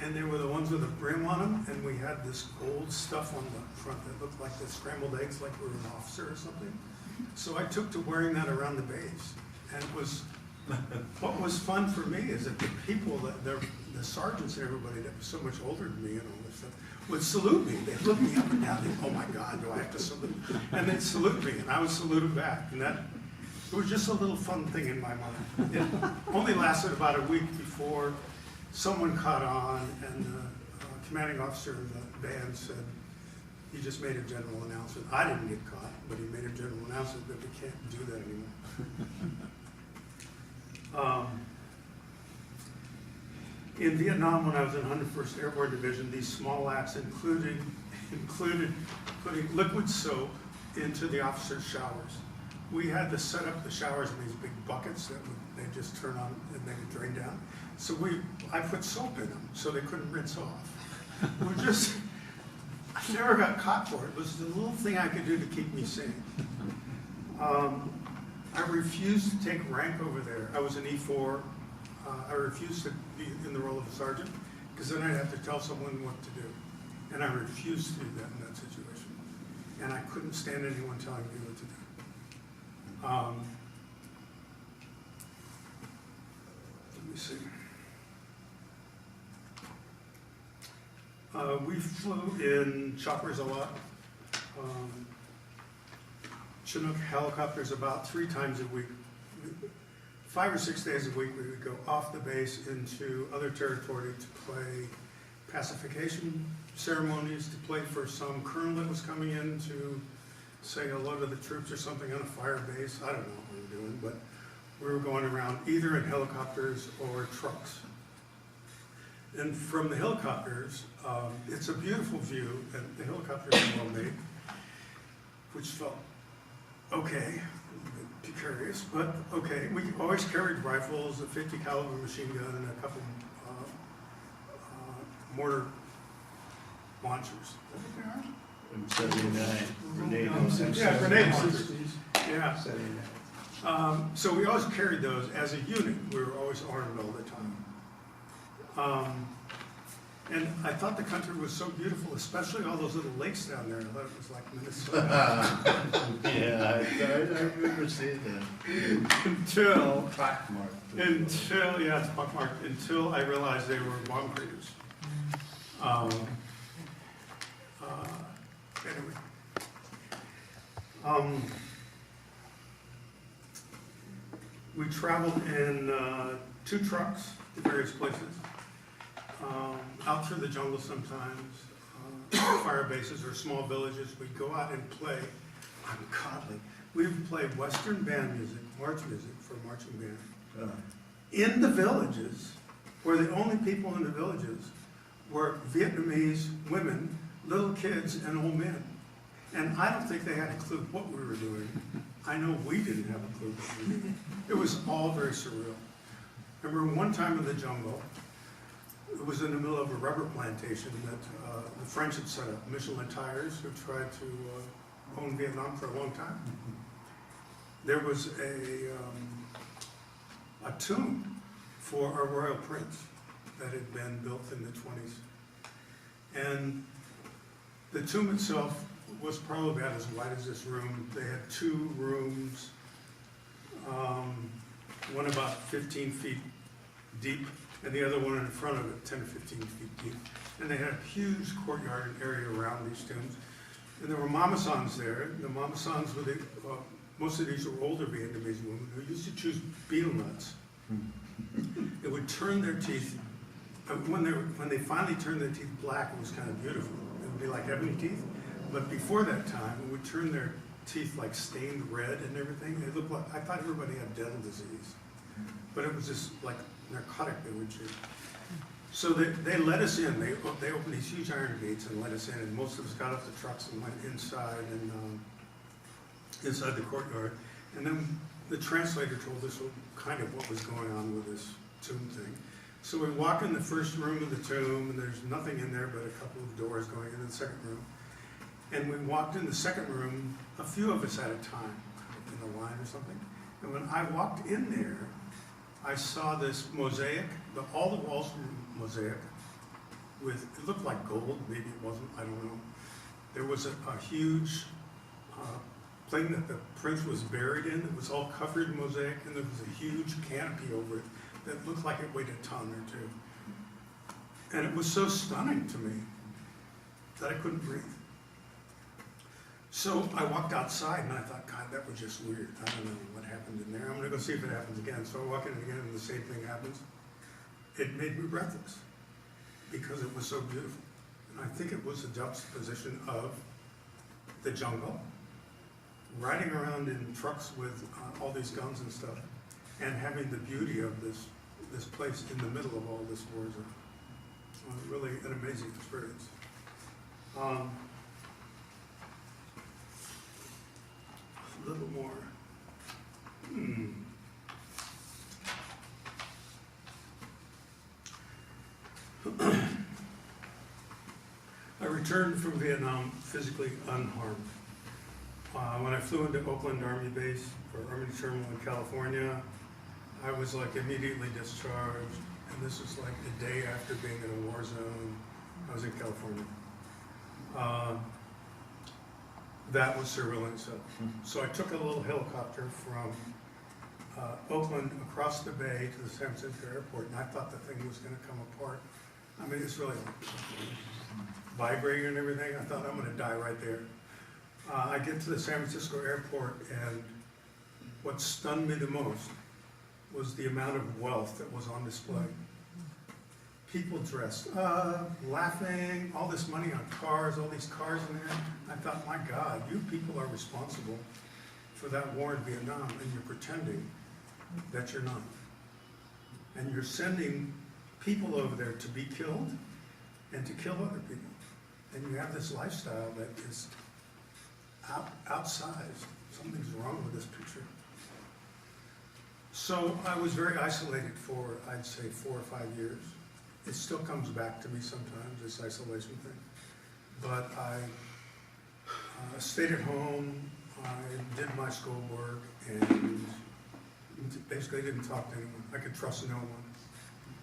And they were the ones with a brim on them, and we had this gold stuff on the front that looked like the scrambled eggs, like we were an officer or something. So I took to wearing that around the base. And it was, what was fun for me is that the people, the sergeants and everybody that was so much older than me and all this stuff, would salute me. They'd look me up and down, they'd, oh my God, do I have to salute? And they'd salute me, and I would salute them back. And that, it was just a little fun thing in my mind. It only lasted about a week before someone caught on, and the commanding officer of the band said, he just made a general announcement. I didn't get caught, but he made a general announcement that we can't do that anymore. In Vietnam, when I was in 101st Airborne Division, these small acts included putting liquid soap into the officers' showers. We had to set up the showers in these big buckets that they just turn on and they would drain down. So I put soap in them so they couldn't rinse off. I never got caught for it. It was the little thing I could do to keep me sane. I refused to take rank over there. I was an E4. I refused to be in the role of a sergeant because then I'd have to tell someone what to do. And I refused to do that in that situation. And I couldn't stand anyone telling me what to do. Let me see. We flew in choppers a lot. Chinook helicopters about 3 times a week. 5 or 6 days a week we would go off the base into other territory to play pacification ceremonies, to play for some colonel that was coming in to say hello to the troops or something on a fire base. I don't know what we were doing, but we were going around either in helicopters or trucks. And from the helicopters, it's a beautiful view, and the helicopters are well made, which felt okay, a bit precarious, but okay. We always carried rifles, a 50 caliber machine gun, and a couple mortar launchers. Is that what they are? Grenade launchers. Yeah, grenade launchers. 60s, Yeah. 79. So we always carried those as a unit. We were always armed all the time. And I thought the country was so beautiful, especially all those little lakes down there. I thought it was like Minnesota. Yeah, I remember seeing that. Until Pockmarked. yeah, it's pockmarked. Until I realized they were bomb craters. Anyway. We traveled in 2 trucks to various places. Out through the jungle sometimes, fire bases or small villages. We'd go out and play ungodly. We would play Western band music, march music for a marching band. In the villages, where the only people in the villages were Vietnamese women little kids and old men. And I don't think they had a clue what we were doing. I know we didn't have a clue what we were doing. It was all very surreal. I remember one time in the jungle, it was in the middle of a rubber plantation that the French had set up, Michelin tires, who tried to own Vietnam for a long time. There was a tomb for a royal prince that had been built in the 20s. And the tomb itself was probably about as wide as this room. They had 2 rooms, one about 15 feet deep, and the other one in front of it, 10 or 15 feet deep. And they had a huge courtyard area around these tombs. And there were mamasans there. The mamasans were most of these were older Vietnamese women who used to choose betel nuts. It would turn their teeth, when they finally turned their teeth black, it was kind of beautiful. It would be like ebony teeth. But before that time, it would turn their teeth like stained red and everything. They looked like, I thought everybody had dental disease. But it was just like narcotic they would chew. So they let us in. They opened these huge iron gates and let us in. And most of us got off the trucks and went inside and inside the courtyard. And then the translator told us kind of what was going on with this tomb thing. So we walk in the first room of the tomb, and there's nothing in there but a couple of doors going into the second room. And we walked in the second room, a few of us at a time, in the line or something. And when I walked in there, I saw this mosaic. All the walls were mosaic. It looked like gold, maybe it wasn't, I don't know. There was a huge thing that the prince was buried in. It was all covered in mosaic, and there was a huge canopy over it that looked like it weighed a ton or 2. And it was so stunning to me that I couldn't breathe. So I walked outside and I thought, God, that was just weird. I don't know what happened in there. I'm gonna go see if it happens again. So I walk in again and the same thing happens. It made me breathless because it was so beautiful. And I think it was a juxtaposition of the jungle, riding around in trucks with all these guns and stuff, and having the beauty of this place in the middle of all this war zone. Really an amazing experience. A little more. I returned from Vietnam physically unharmed. When I flew into Oakland Army Base, or Army Terminal in California, I was like immediately discharged, and this was like the day after being in a war zone. I was in California. That was surreal in itself. So I took a little helicopter from Oakland across the bay to the San Francisco airport, and I thought the thing was going to come apart. I mean, it's really vibrating and everything. I thought I'm going to die right there. I get to the San Francisco airport, and what stunned me the most was the amount of wealth that was on display. People dressed up, laughing, all this money on cars, all these cars in there. I thought, my God, you people are responsible for that war in Vietnam, and you're pretending that you're not. And you're sending people over there to be killed and to kill other people. And you have this lifestyle that is outsized. Something's wrong with this picture. So I was very isolated for, I'd say, 4 or 5 years. It still comes back to me sometimes, this isolation thing. But I stayed at home, I did my schoolwork, and basically didn't talk to anyone. I could trust no one,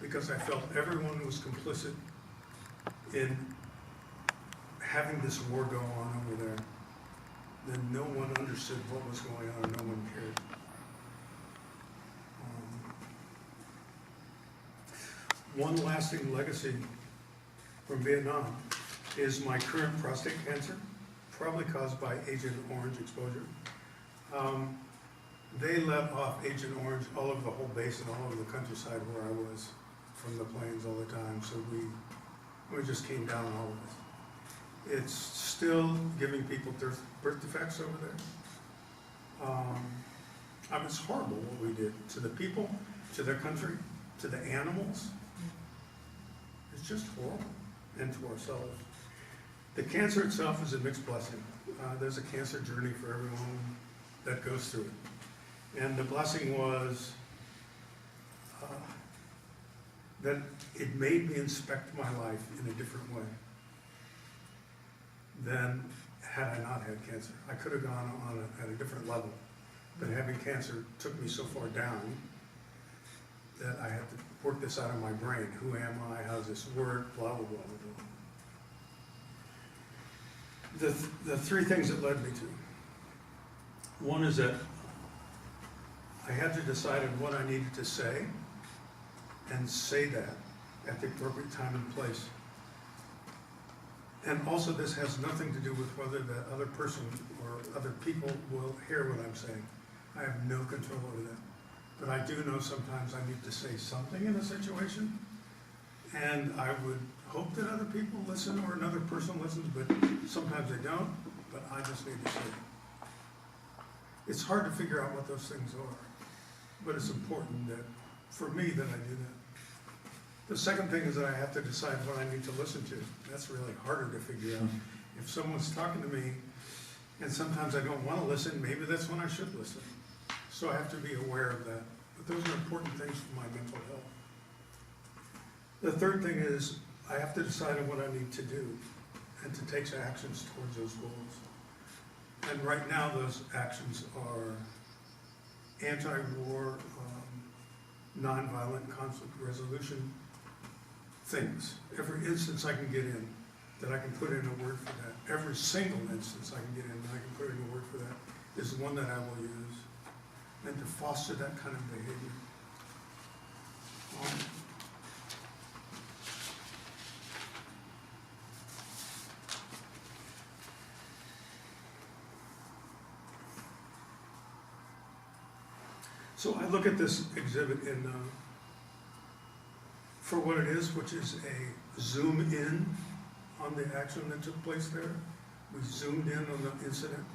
because I felt everyone was complicit in having this war go on over there. Then no one understood what was going on, no one cared. One lasting legacy from Vietnam is my current prostate cancer, probably caused by Agent Orange exposure. They let off Agent Orange all over the whole base and all over the countryside where I was from the planes all the time, so we just came down on all of it. It's still giving people birth defects over there. I mean, it's horrible what we did to the people, to their country, to the animals. It's just horrible, and to ourselves. The cancer itself is a mixed blessing. There's a cancer journey for everyone that goes through it. And the blessing was that it made me inspect my life in a different way than had I not had cancer. I could have gone on at a different level, but having cancer took me so far down that I had to work this out of my brain. Who am I? How does this work? Blah, blah, blah, blah, blah. The three things that led me to. One is that I had to decide on what I needed to say and say that at the appropriate time and place. And also this has nothing to do with whether the other person or other people will hear what I'm saying. I have no control over that. But I do know sometimes I need to say something in a situation, and I would hope that other people listen or another person listens, but sometimes they don't, but I just need to say it. It's hard to figure out what those things are, but it's important that, for me, that I do that. The second thing is that I have to decide what I need to listen to. That's really harder to figure out. If someone's talking to me, and sometimes I don't want to listen, maybe that's when I should listen. So I have to be aware of that. But those are important things for my mental health. The third thing is I have to decide on what I need to do and to take actions towards those goals. And right now those actions are anti-war, nonviolent conflict resolution things. Every instance I can get in that I can put in a word for that, every single instance I can get in that I can put in a word for that is the one that I will use, and to foster that kind of behavior. So I look at this exhibit for what it is, which is a zoom in on the action that took place there. We zoomed in on the incident.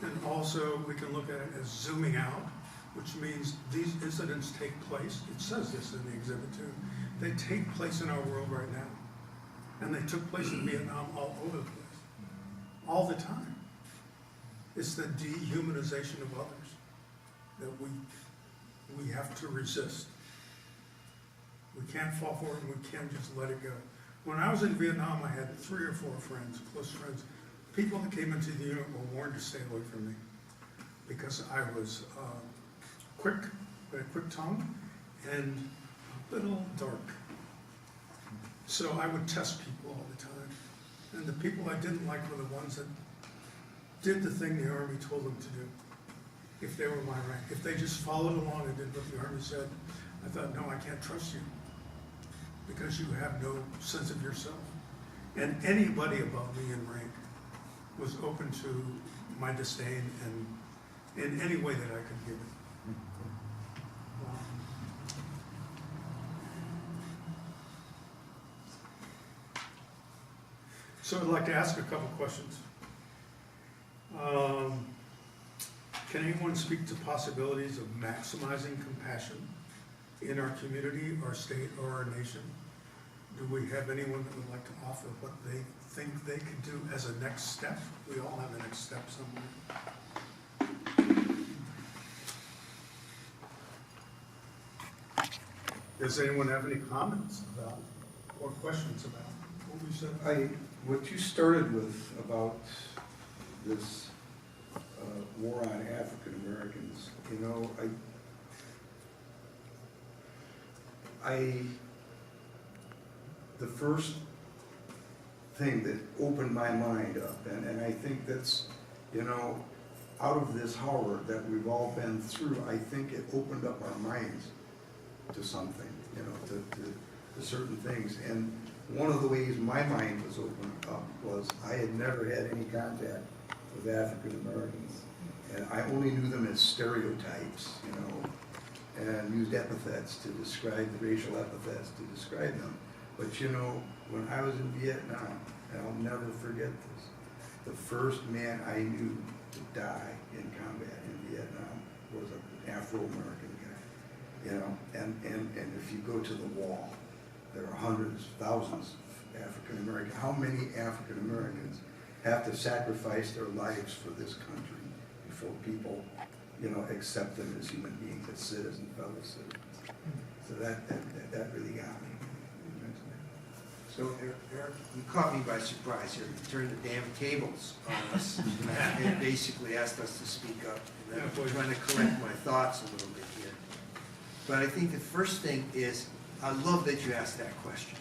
And also we can look at it as zooming out, which means these incidents take place. It says this in the exhibit too. They take place in our world right now. And they took place in Vietnam all over the place. All the time. It's the dehumanization of others that we have to resist. We can't fall for it, and we can't just let it go. When I was in Vietnam, I had 3 or 4 friends, close friends. People that came into the unit were warned to stay away from me because I was quick, with a quick tongue, and a little dark. So I would test people all the time. And the people I didn't like were the ones that did the thing the Army told them to do, if they were my rank. If they just followed along and did what the Army said, I thought, no, I can't trust you because you have no sense of yourself. And anybody above me in rank was open to my disdain and in any way that I could give it. So I'd like to ask a couple questions. Can anyone speak to possibilities of maximizing compassion in our community, our state, or our nation? Do we have anyone that would like to offer what they think they could do as a next step? We all have a next step somewhere. Does anyone have any comments about or questions about what we said? What you started with about this war on African Americans, you know, the first thing that opened my mind up, and I think that's, you know, out of this horror that we've all been through, I think it opened up our minds to something, you know, to certain things. And one of the ways my mind was opened up was I had never had any contact with African Americans, and I only knew them as stereotypes, you know, and used epithets to describe, the racial epithets to describe them. But you know, when I was in Vietnam, and I'll never forget this, the first man I knew to die in combat in Vietnam was an Afro-American guy, you know, and if you go to the wall, there are hundreds, thousands African American, how many African Americans have to sacrifice their lives for this country before people, accept them as human beings, as citizens, fellow citizens. So that really got me. So Eric, you caught me by surprise here. You turned the damn tables on us and basically asked us to speak up. And I'm trying to correct my thoughts a little bit here. But I think the first thing is, I love that you asked that question.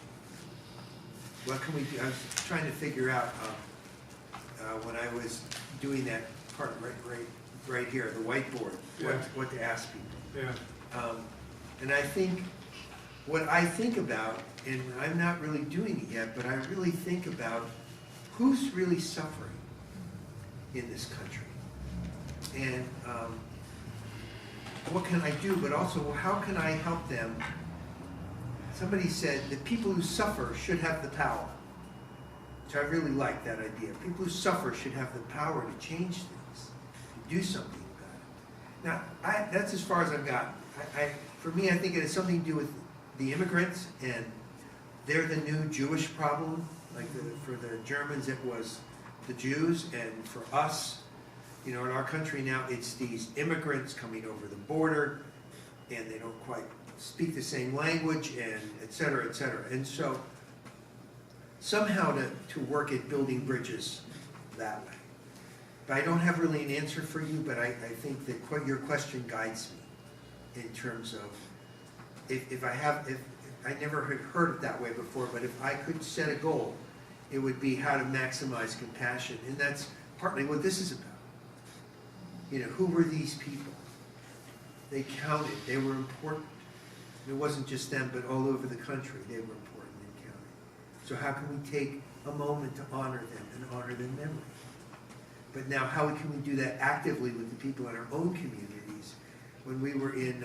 What can we do? I was trying to figure out when I was doing that part right here, the whiteboard, what to ask people. Yeah. And I think, what I think about, and I'm not really doing it yet, but I really think about who's really suffering in this country. And what can I do, but also how can I help them? Somebody said that people who suffer should have the power, which I really like that idea. People who suffer should have the power to change things, to do something about it. Now, that's as far as I've gotten. For me, I think it has something to do with the immigrants, and they're the new Jewish problem. Like for the Germans, it was the Jews, and for us, in our country now, it's these immigrants coming over the border, and they don't quite speak the same language, and et cetera, et cetera. And so, somehow to work at building bridges that way. But I don't have really an answer for you, but I think that your question guides me in terms of, if I never had heard it that way before, but if I could set a goal, it would be how to maximize compassion. And that's partly what this is about. Who were these people? They counted, they were important. It wasn't just them, but all over the country, they were important and counted. So how can we take a moment to honor them and honor their memory? But now, how can we do that actively with the people in our own communities? When we were in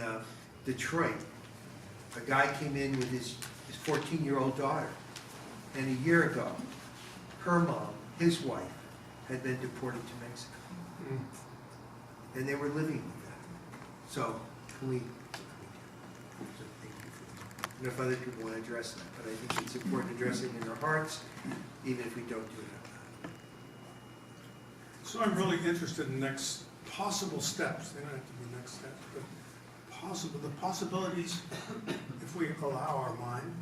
Detroit, a guy came in with his 14-year-old daughter, and a year ago, her mom, his wife, had been deported to Mexico. And they were living with that. So, can we, so thank you for that. I don't know if other people want to address that, but I think it's important to address it in our hearts, even if we don't do it out loud. So I'm really interested in next possible steps. They don't have to be next steps, but the possibilities, if we allow our mind,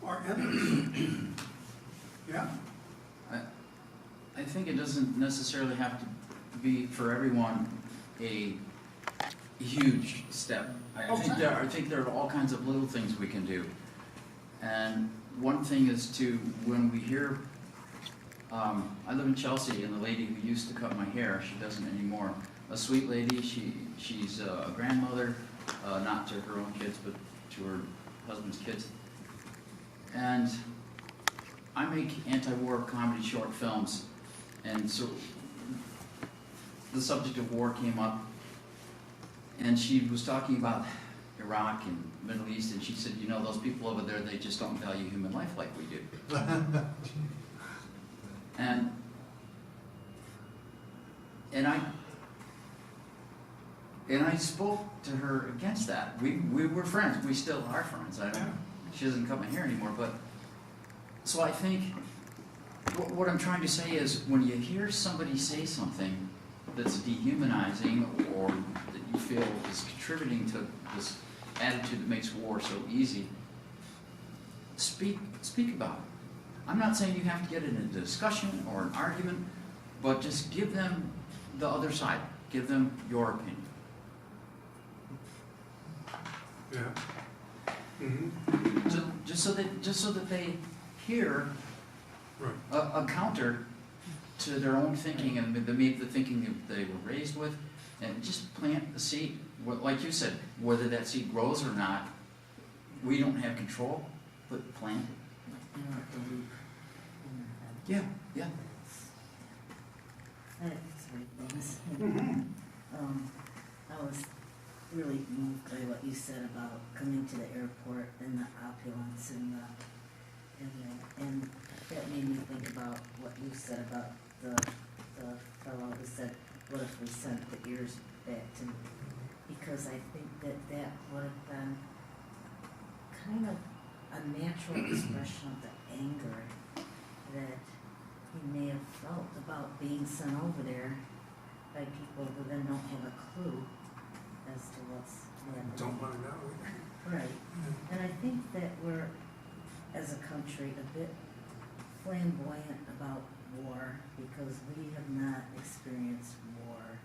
are endless. Yeah? I think it doesn't necessarily have to be for everyone a huge step. I think there are all kinds of little things we can do. And one thing is when we hear, I live in Chelsea, and the lady who used to cut my hair, she doesn't anymore. A sweet lady, she's a grandmother, not to her own kids, but to her husband's kids. And I make anti-war comedy short films, and so the subject of war came up, and she was talking about Iraq and Middle East, and she said, those people over there, they just don't value human life like we do. And I spoke to her against that. We were friends. We still are friends. She doesn't cut my hair anymore, but so I think what I'm trying to say is, when you hear somebody say something that's dehumanizing or that you feel is contributing to this attitude that makes war so easy, speak about it. I'm not saying you have to get in a discussion or an argument, but just give them the other side. Give them your opinion. Yeah. Mm-hmm. Just so that they hear a counter to their own thinking and maybe the thinking that they were raised with, and just plant the seed. Like you said, whether that seed grows or not, we don't have control, but plant it. Yeah. Sorry, Dennis. I was really moved by what you said about coming to the airport and the opulence and that made me think about what you said about the fellow who said, what if we sent the ears back to me? Because I think that would have been kind of a natural expression of the anger that he may have felt about being sent over there by people who then don't have a clue as to what's happening. Don't want to know. Right, and I think that we're, as a country, a bit flamboyant about war because we have not experienced war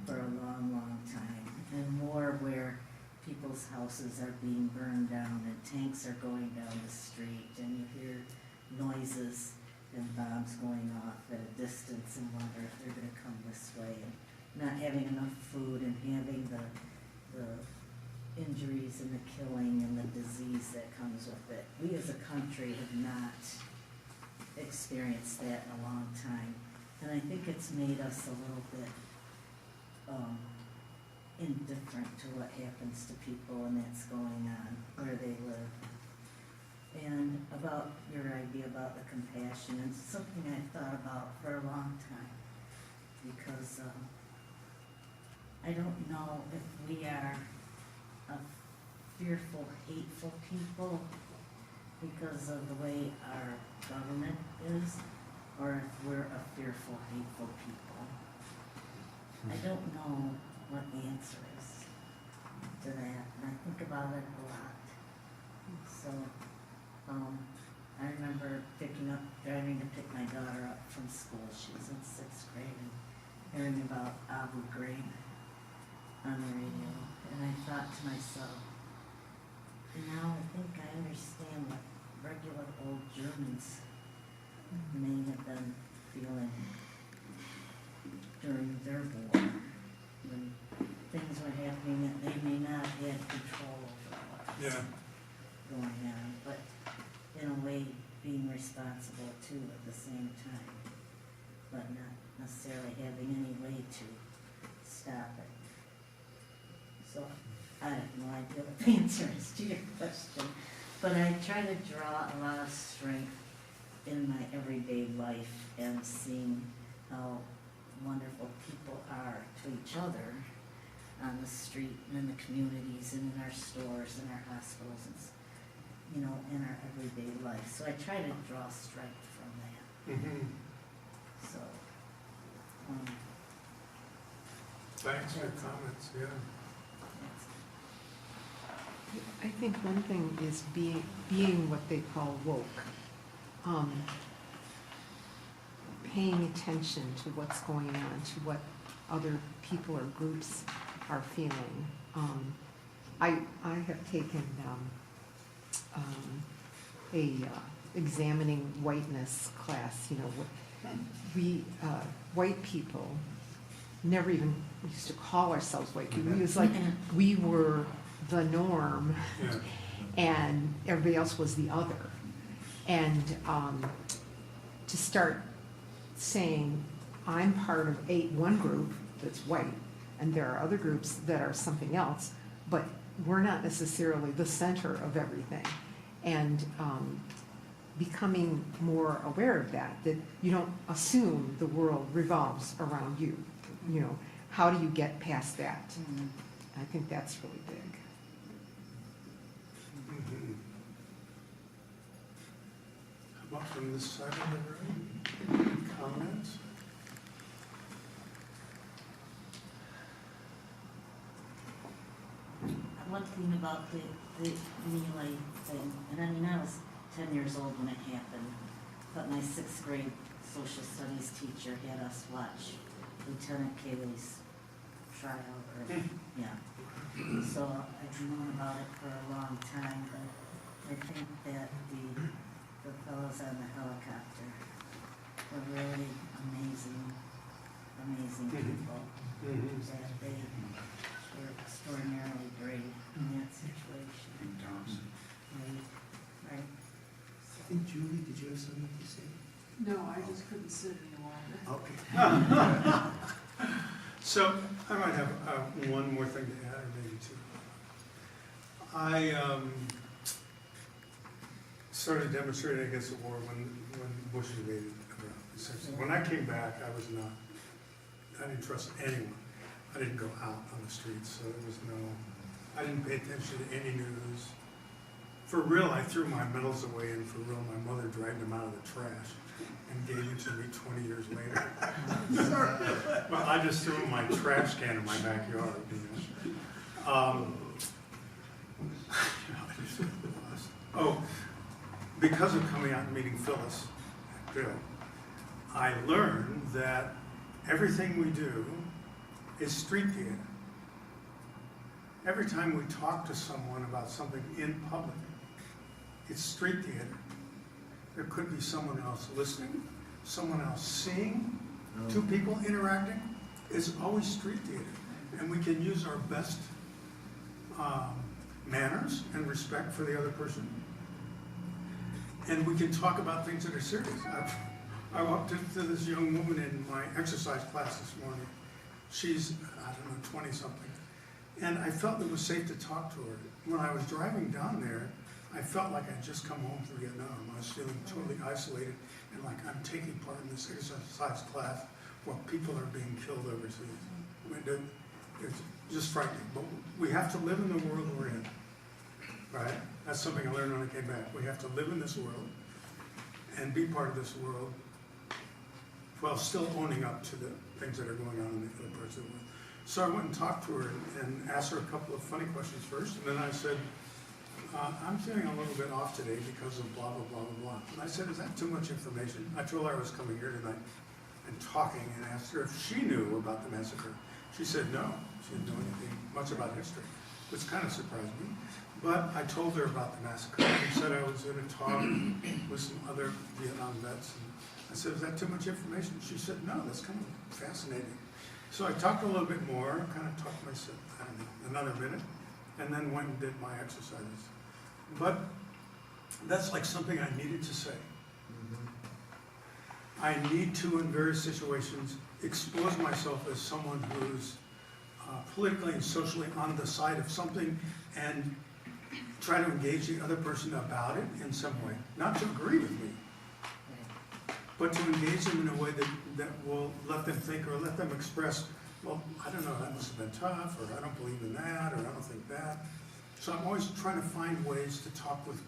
for a long, long time. And war where people's houses are being burned down and tanks are going down the street and you hear noises and bombs going off at a distance and wonder if they're gonna come this way, and not having enough food and having the injuries and the killing and the disease that comes with it. We as a country have not experienced that in a long time, and I think it's made us a little bit indifferent to what happens to people and that's going on where they live. And about your idea about the compassion, it's something I've thought about for a long time, because I don't know if we are a fearful, hateful people because of the way our government is, or if we're a fearful, hateful people. I don't know what the answer is to that, and I think about it a lot. So, I remember driving to pick my daughter up from school. She was in 6th grade, and hearing about Abu Ghraib on the radio, and I thought to myself, now I think I understand what regular old Germans may have been feeling during their war, when things were happening that they may not have had control over what was going on, but in a way being responsible too at the same time, but not necessarily having any way to stop it. So I have no idea what the answer is to your question, but I try to draw a lot of strength in my everyday life and seeing how wonderful people are to each other on the street and in the communities and in our stores and our hospitals and, you know, in our everyday life. So I try to draw strength from that. Mm-hmm. So, Thanks for your comments, yeah. I think one thing is being what they call woke. Paying attention to what's going on, to what other people or groups are feeling. I have taken a examining whiteness class. You know, we white people never even used to call ourselves white people. It was like we were the norm, Yeah. and everybody else was the other. And to start saying, I'm part of one group that's white, and there are other groups that are something else, but we're not necessarily the center of everything. And becoming more aware of that you don't assume the world revolves around you. You know, how do you get past that? mm-hmm. I think that's really big. Mm-hmm. How about from this side of the room? Comments? One thing about the Neely thing, and I mean, I was 10 years old when it happened, but my 6th grade social studies teacher had us watch Lieutenant Cayley's trial, or, yeah. So I've known about it for a long time, but I think that the fellows on the helicopter were really amazing people, Mm-hmm. that they were extraordinarily brave in that situation. Right. I think Julie, did you have something to say? No, I just couldn't sit any longer. Okay. So I might have one more thing to add, or maybe two. I started demonstrating against the war when Bush invaded Iraq, essentially. When I came back, I didn't trust anyone. I didn't go out on the streets, so there was I didn't pay attention to any news For real, I threw my medals away, and for real, my mother dragged them out of the trash and gave them to me 20 years later. Well, I just threw them in my trash can in my backyard, you know. Oh, because of coming out and meeting Phyllis at Bill, I learned that everything we do is street theater. Every time we talk to someone about something in public, it's street theater. There could be someone else listening, someone else seeing, two people interacting. It's always street theater. And we can use our best manners and respect for the other person. And we can talk about things that are serious. I walked into this young woman in my exercise class this morning. She's, I don't know, 20-something. And I felt it was safe to talk to her. When I was driving down there, I felt like I'd just come home from Vietnam. I was feeling totally isolated and like I'm taking part in this exercise class while people are being killed overseas. I mean, it's just frightening. But we have to live in the world we're in, right? That's something I learned when I came back. We have to live in this world and be part of this world while still owning up to the things that are going on in the other parts of the world. So I went and talked to her and asked her a couple of funny questions first, and then I said, I'm feeling a little bit off today because of blah, blah, blah, blah, blah. And I said, is that too much information? I told her I was coming here tonight and talking, and asked her if she knew about the massacre. She said no, she didn't know anything much about history, which kind of surprised me. But I told her about the massacre. She said I was in a talk with some other Vietnam vets. And I said, is that too much information? She said, no, that's kind of fascinating. So I talked a little bit more, kind of talked myself, I don't know, another minute, and then went and did my exercises. But that's like something I needed to say. I need to, in various situations, expose myself as someone who's politically and socially on the side of something and try to engage the other person about it in some way. Not to agree with me, but to engage them in a way that will let them think or let them express, well, I don't know, that must have been tough, or I don't believe in that, or I don't think that. So I'm always trying to find ways to talk with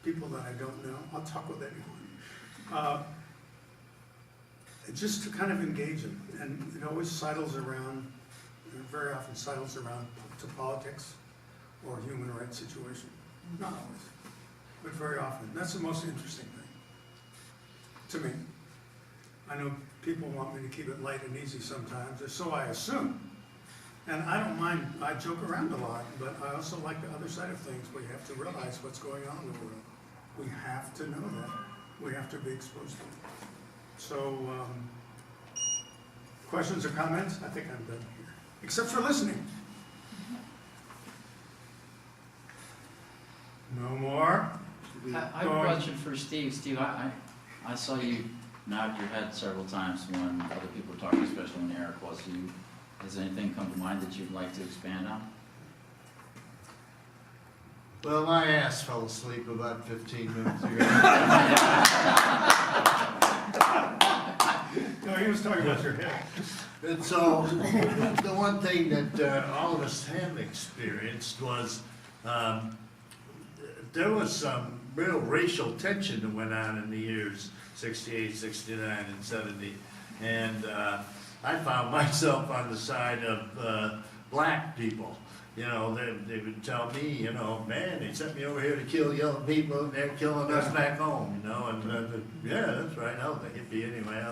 people that I don't know. I'll talk with anyone. Just to kind of engage them. And it always sidles around, very often sidles around to politics or human rights situation. Not always, but very often. That's the most interesting thing to me. I know people want me to keep it light and easy sometimes, or so I assume. And I don't mind, I joke around a lot, but I also like the other side of things where you have to realize what's going on in the world. We have to know that. We have to be exposed to it. So, questions or comments? I think I'm done here, except for listening. No more? I have a question for Steve. Steve, I saw you nod your head several times when other people were talking, especially when Eric was. Has anything come to mind that you'd like to expand on? Well, my ass fell asleep about 15 minutes ago. No, he was talking about your head. And so, the one thing that all of us have experienced was there was some real racial tension that went on in the years 68, 69, and 70. And I found myself on the side of black people. You know, they would tell me, you know, man, they sent me over here to kill young people, and they're killing us back home, you know, and yeah, that's right, I was a hippie anyway.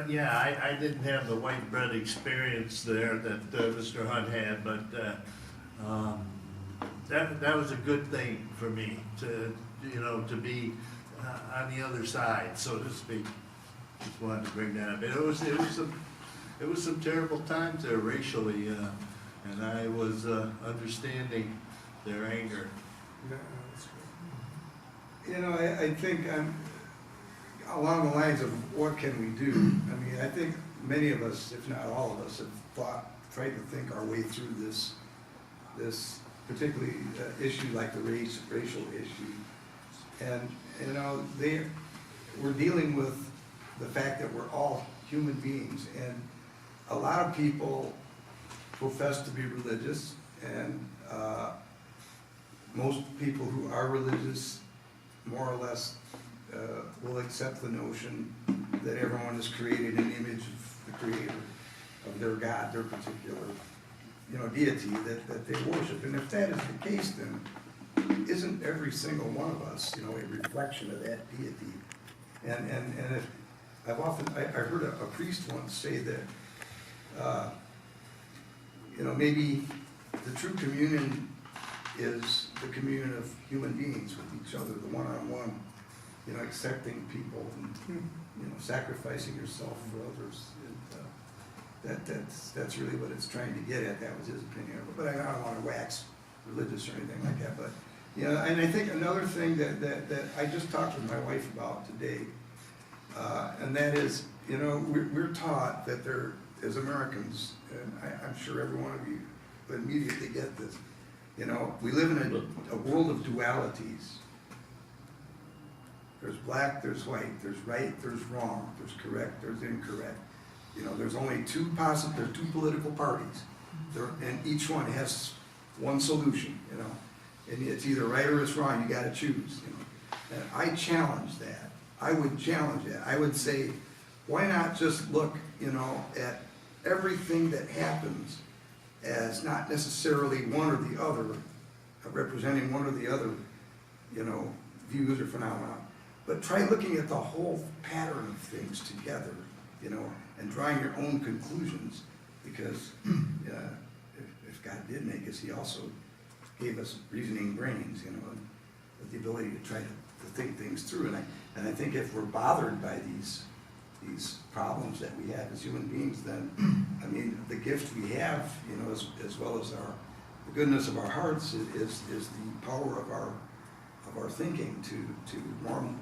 Yeah, I didn't have the white bread experience there that Mr. Hunt had, but that was a good thing for me to, you know, to be on the other side, so to speak. Just wanted to bring that up. It was some terrible times there racially, and I was understanding their anger. Yeah, that's good. You know, I think along the lines of what can we do? I mean, I think many of us, if not all of us, have tried to think our way through this particularly issue like the racial issue. And, you know, we're dealing with the fact that we're all human beings, and a lot of people profess to be religious, and most people who are religious more or less will accept the notion that everyone is created in the image of the Creator, of their God, their particular, deity that they worship. And if that is the case, then isn't every single one of us, a reflection of that deity? And if, I heard a priest once say that, maybe the true communion is the communion of human beings with each other, the one-on-one, accepting people and, sacrificing yourself for others. And, that's really what it's trying to get at. That was his opinion of it. But I don't want to wax religious or anything like that. But, and I think another thing that I just talked with my wife about today, and that is, we're taught that there, as Americans, and I'm sure every one of you would immediately get this, we live in a world of dualities. There's black, there's white, there's right, there's wrong, there's correct, there's incorrect. There's only two political parties, and each one has one solution, and it's either right or it's wrong, you gotta choose, And I challenge that. I would challenge that. I would say, why not just look, at everything that happens as not necessarily one or the other, representing one or the other, views or phenomena, but try looking at the whole pattern of things together, and drawing your own conclusions, because if God did make us, He also gave us reasoning brains, and with the ability to try to think things through. And I think if we're bothered by these problems that we have as human beings, then, the gift we have, as well as the goodness of our hearts is the power of our thinking to warm,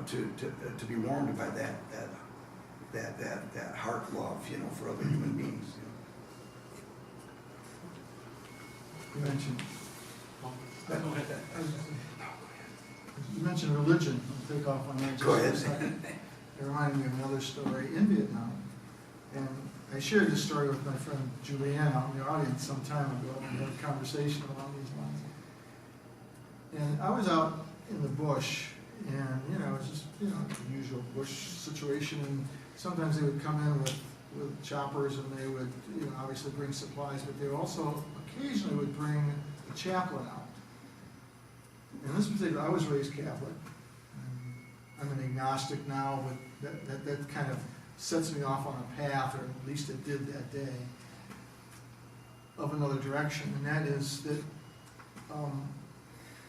to be warmed by that heart love, for other human beings. You mentioned religion. I'll take off on that just Go for a ahead. second. It reminded me of another story in Vietnam. And I shared this story with my friend Julianne out in the audience some time ago, and we had a conversation along these lines. And I was out in the bush, and it was just the usual bush situation. And sometimes they would come in with choppers, and they would obviously bring supplies, but they also occasionally would bring a chaplain out. In this particular, I was raised Catholic. I'm an agnostic now, but that kind of sets me off on a path, or at least it did that day, of another direction. And that is that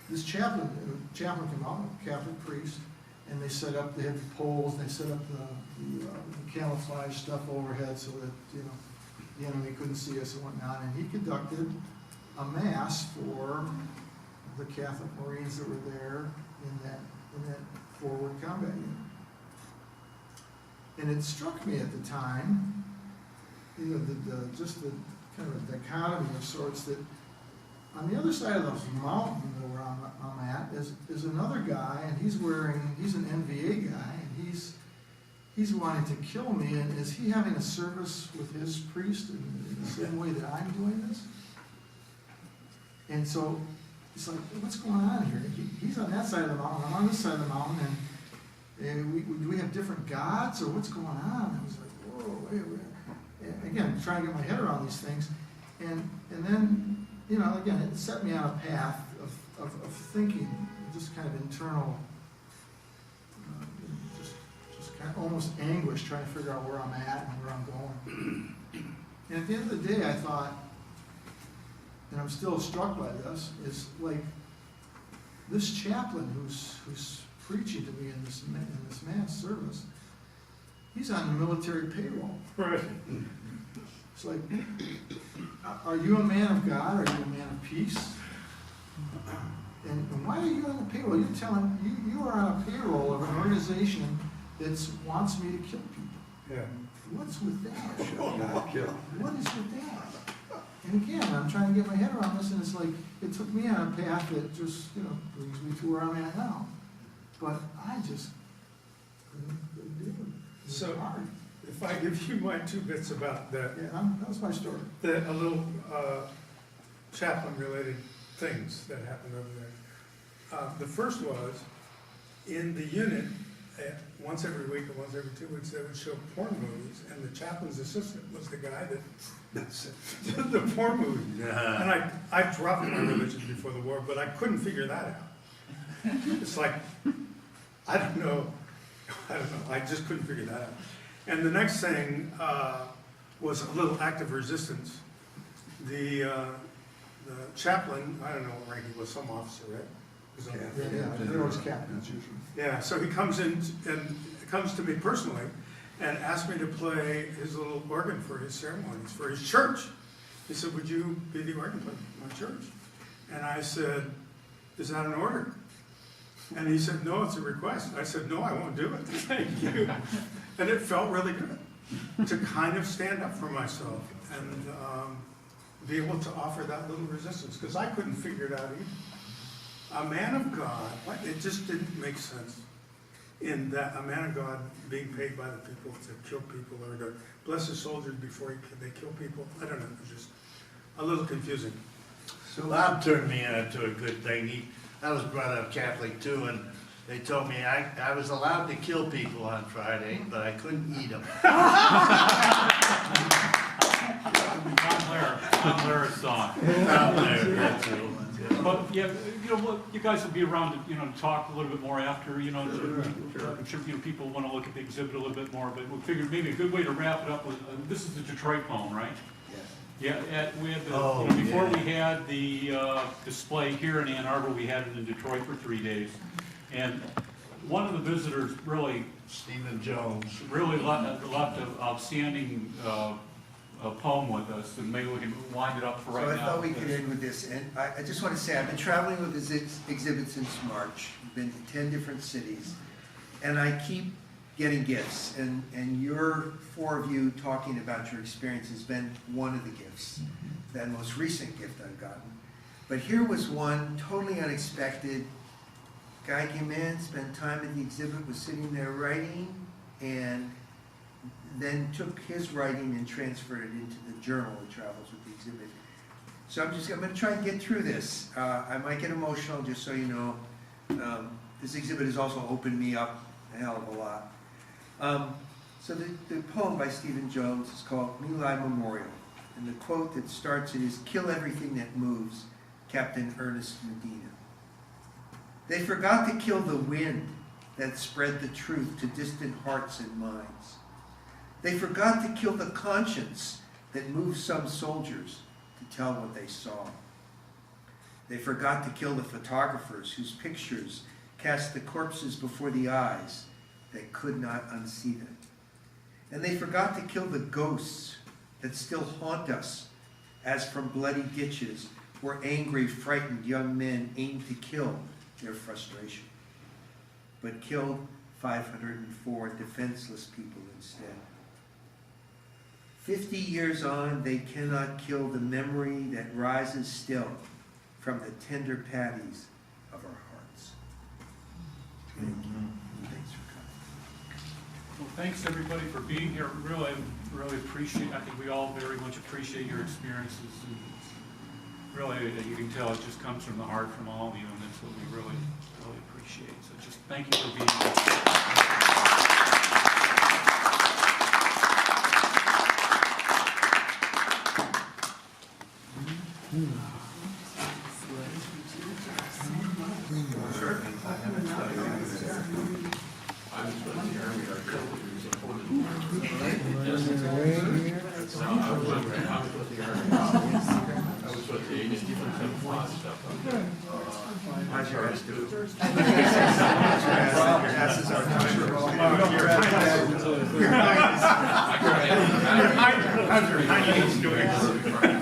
this chaplain came out, a Catholic priest, and they had the poles, they set up the camouflage stuff overhead so that the enemy couldn't see us and whatnot. And he conducted a mass for the Catholic Marines that were there in that forward combat unit. And it struck me at the time, just the kind of a dichotomy of sorts, that on the other side of the mountain where I'm at is another guy, and he's an NVA guy, and he's wanting to kill me. And is he having a service with his priest in the same way that I'm doing this? And so it's like, what's going on here? He's on that side of the mountain, I'm on this side of the mountain, and do we have different gods, or what's going on? I was like, whoa, wait. Again, trying to get my head around these things. And then, again, it set me on a path of thinking, just kind of internal, just kind of almost anguish, trying to figure out where I'm at and where I'm going. And at the end of the day, I thought, and I'm still struck by this, is like this chaplain who's preaching to me in this mass service, he's on the military payroll. Right. It's like, are you a man of God? Are you a man of peace? And why are you on the payroll? You're telling you are on a payroll of an organization that wants me to kill people. Yeah. What's with that? Shall not kill. What is with that? And again, I'm trying to get my head around this, and it's like, it took me on a path that just, brings me to where I'm at now. But I just couldn't do it. It was So- hard. if I give you my 2 bits about that, Yeah, that was my story. a little chaplain-related things that happened over there. The first was, in the unit, once every week or once every 2 weeks, they would show porn movies, and the chaplain's assistant was the guy that did the porn movies. And I dropped my religion before the war, but I couldn't figure that out. It's like, I don't know, I just couldn't figure that out. And the next thing was a little act of resistance. The chaplain, I don't know what rank he was, some officer, right? Was on that. Yeah, they're always captains usually. Yeah, so he comes in and comes to me personally and asked me to play his little organ for his ceremonies, for his church. He said, would you be the organ player for my church? And I said, is that an order? And he said, no, it's a request. I said, no, I won't do it. Thank you. And it felt really good to kind of stand up for myself and be able to offer that little resistance, because I couldn't figure it out either. A man of God, it just didn't make sense in that a man of God being paid by the people to kill people or to bless the soldiers before they kill people. I don't know, it was just a little confusing. So, Bob turned me on to a good thing. I was brought up Catholic too, and they told me I was allowed to kill people on Friday, but I couldn't eat them. Tom Lehrer song. But, yeah, you guys will be around to, talk a little bit more after, I'm sure, people want to look at the exhibit a little bit more, but we figured maybe a good way to wrap it up was, this is the Detroit poem, right? Yeah, we had before we had the display here in Ann Arbor, we had it in Detroit for 3 days. And one of the visitors really, Stephen Jones, really left an outstanding poem with us, and maybe we can wind it up for right now. So I thought we could end with this, and I just want to say, I've been traveling with this exhibit since March, been to 10 different cities, and I keep getting gifts, and your 4 of you talking about your experience has been one of the gifts, that most recent gift I've gotten. But here was one totally unexpected. Guy came in, spent time at the exhibit, was sitting there writing, and then took his writing and transferred it into the journal that travels with the exhibit. So I'm going to try and get through this. I might get emotional, just so you know. This exhibit has also opened me up a hell of a lot. So the poem by Stephen Jones is called My Lai Memorial. And the quote that starts it is, "Kill everything that moves, Captain Ernest Medina." They forgot to kill the wind that spread the truth to distant hearts and minds. They forgot to kill the conscience that moved some soldiers to tell what they saw. They forgot to kill the photographers whose pictures cast the corpses before the eyes that could not unsee them. And they forgot to kill the ghosts that still haunt us, as from bloody ditches where angry, frightened young men aimed to kill their frustration, but killed 504 defenseless people instead. 50 years on, they cannot kill the memory that rises still from the tender patties of our hearts. Thank you. Thanks for coming. Well, thanks everybody for being here. Really appreciate, I think we all very much appreciate your experiences. And really, you can tell it just comes from the heart from all of you, and that's what we really appreciate. So just thank you for being here. How's your ass doing? How's your doing?